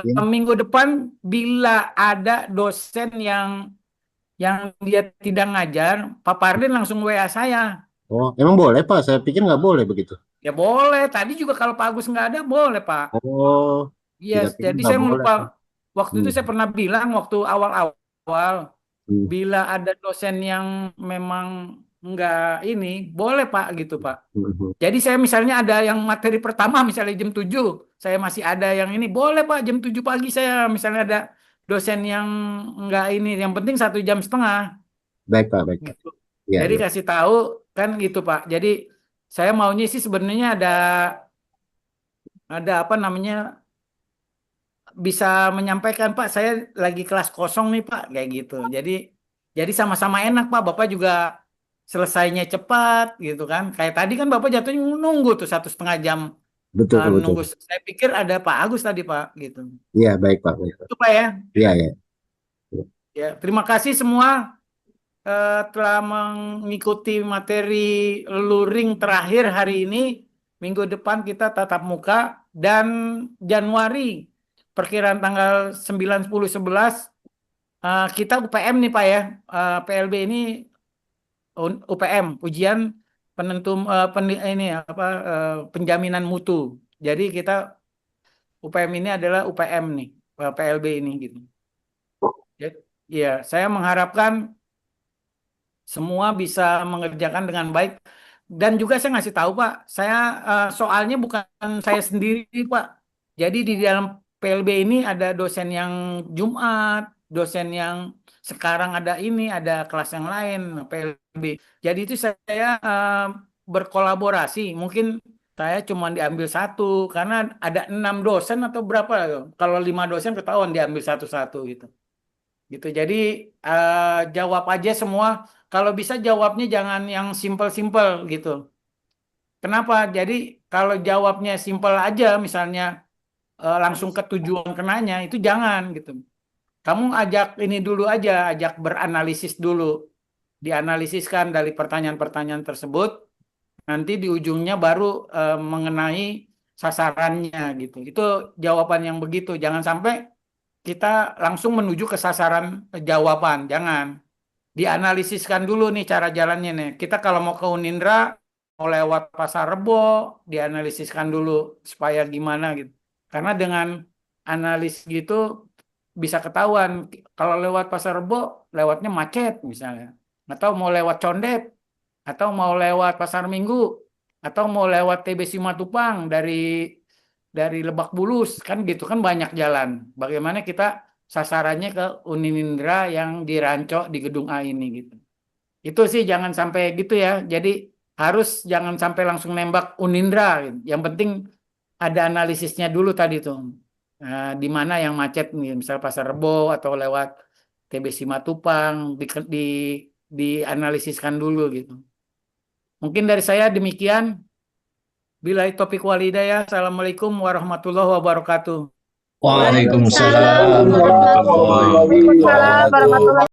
ya. minggu depan bila ada dosen yang dia tidak ngajar, Pak Parlin langsung WA saya. Oh, emang boleh Pak? Saya pikir nggak boleh begitu. Ya boleh. Tadi juga kalau Pak Agus nggak ada, boleh Pak. Oh, Yes, tidak pikir jadi nggak saya boleh lupa. Pak. Waktu itu saya pernah bilang waktu awal-awal, bila ada dosen yang memang nggak ini, boleh Pak gitu Pak. Jadi saya misalnya ada yang materi pertama misalnya jam 7, saya masih ada yang ini, boleh Pak jam 7 pagi saya misalnya ada dosen yang nggak ini, yang penting 1,5 jam. Baik Pak, baik Pak. Gitu. Ya, Jadi ya. kasih tahu kan gitu Pak. Jadi saya maunya sih sebenarnya ada apa namanya, bisa menyampaikan Pak, saya lagi kelas kosong nih Pak, kayak gitu. Jadi sama-sama enak Pak. Bapak juga selesainya cepat gitu kan. Kayak tadi kan Bapak jatuhnya nunggu tuh 1,5 jam. Betul, betul. Nunggu. Saya pikir ada Pak Agus tadi Pak gitu. Iya, baik Pak. Baik, Pak. Itu Pak ya. Iya, ya. Ya, terima kasih semua telah mengikuti materi luring terakhir hari ini. Minggu depan kita tatap muka dan Januari perkiraan tanggal 9, 10, 11 kita UPM nih Pak ya. PLB ini UPM, ujian penentu ini apa penjaminan mutu. Jadi kita UPM ini adalah UPM nih, PLB ini gitu. Ya, saya mengharapkan semua bisa mengerjakan dengan baik. Dan juga saya ngasih tahu Pak, saya soalnya bukan saya sendiri Pak. Jadi di dalam PLB ini ada dosen yang Jumat, dosen yang sekarang ada ini, ada kelas yang lain PLB. Jadi itu saya berkolaborasi. Mungkin saya cuma diambil satu karena ada 6 dosen atau berapa. Kalau 5 dosen ketahuan diambil satu-satu gitu. Gitu. Jadi jawab aja semua. Kalau bisa jawabnya jangan yang simpel-simpel gitu. Kenapa? Jadi kalau jawabnya simpel aja, misalnya langsung ke tujuan kenanya, itu jangan gitu. Kamu ajak ini dulu aja, ajak beranalisis dulu. Dianalisiskan dari pertanyaan-pertanyaan tersebut. Nanti di ujungnya baru mengenai sasarannya gitu. Itu jawaban yang begitu. Jangan sampai kita langsung menuju ke sasaran jawaban. Jangan. Dianalisiskan dulu nih cara jalannya nih. Kita kalau mau ke Unindra, mau lewat Pasar Rebo, dianalisiskan dulu supaya gimana gitu. Karena dengan analis gitu bisa ketahuan kalau lewat Pasar Rebo, lewatnya macet misalnya. Atau mau lewat Condet, atau mau lewat Pasar Minggu, atau mau lewat TB Simatupang dari Lebak Bulus, kan gitu kan banyak jalan. Bagaimana kita sasarannya ke Unindra yang di Ranco di Gedung A ini gitu. Itu sih jangan sampai gitu ya. Jadi harus jangan sampai langsung nembak Unindra gitu. Yang penting ada analisisnya dulu tadi tuh. Di mana yang macet nih, misal Pasar Rebo atau lewat TB Simatupang dianalisiskan dulu gitu. Mungkin dari saya demikian. Billahi taufiq wal hidayah. Assalamualaikum warahmatullahi wabarakatuh. Waalaikumsalam warahmatullahi wabarakatuh.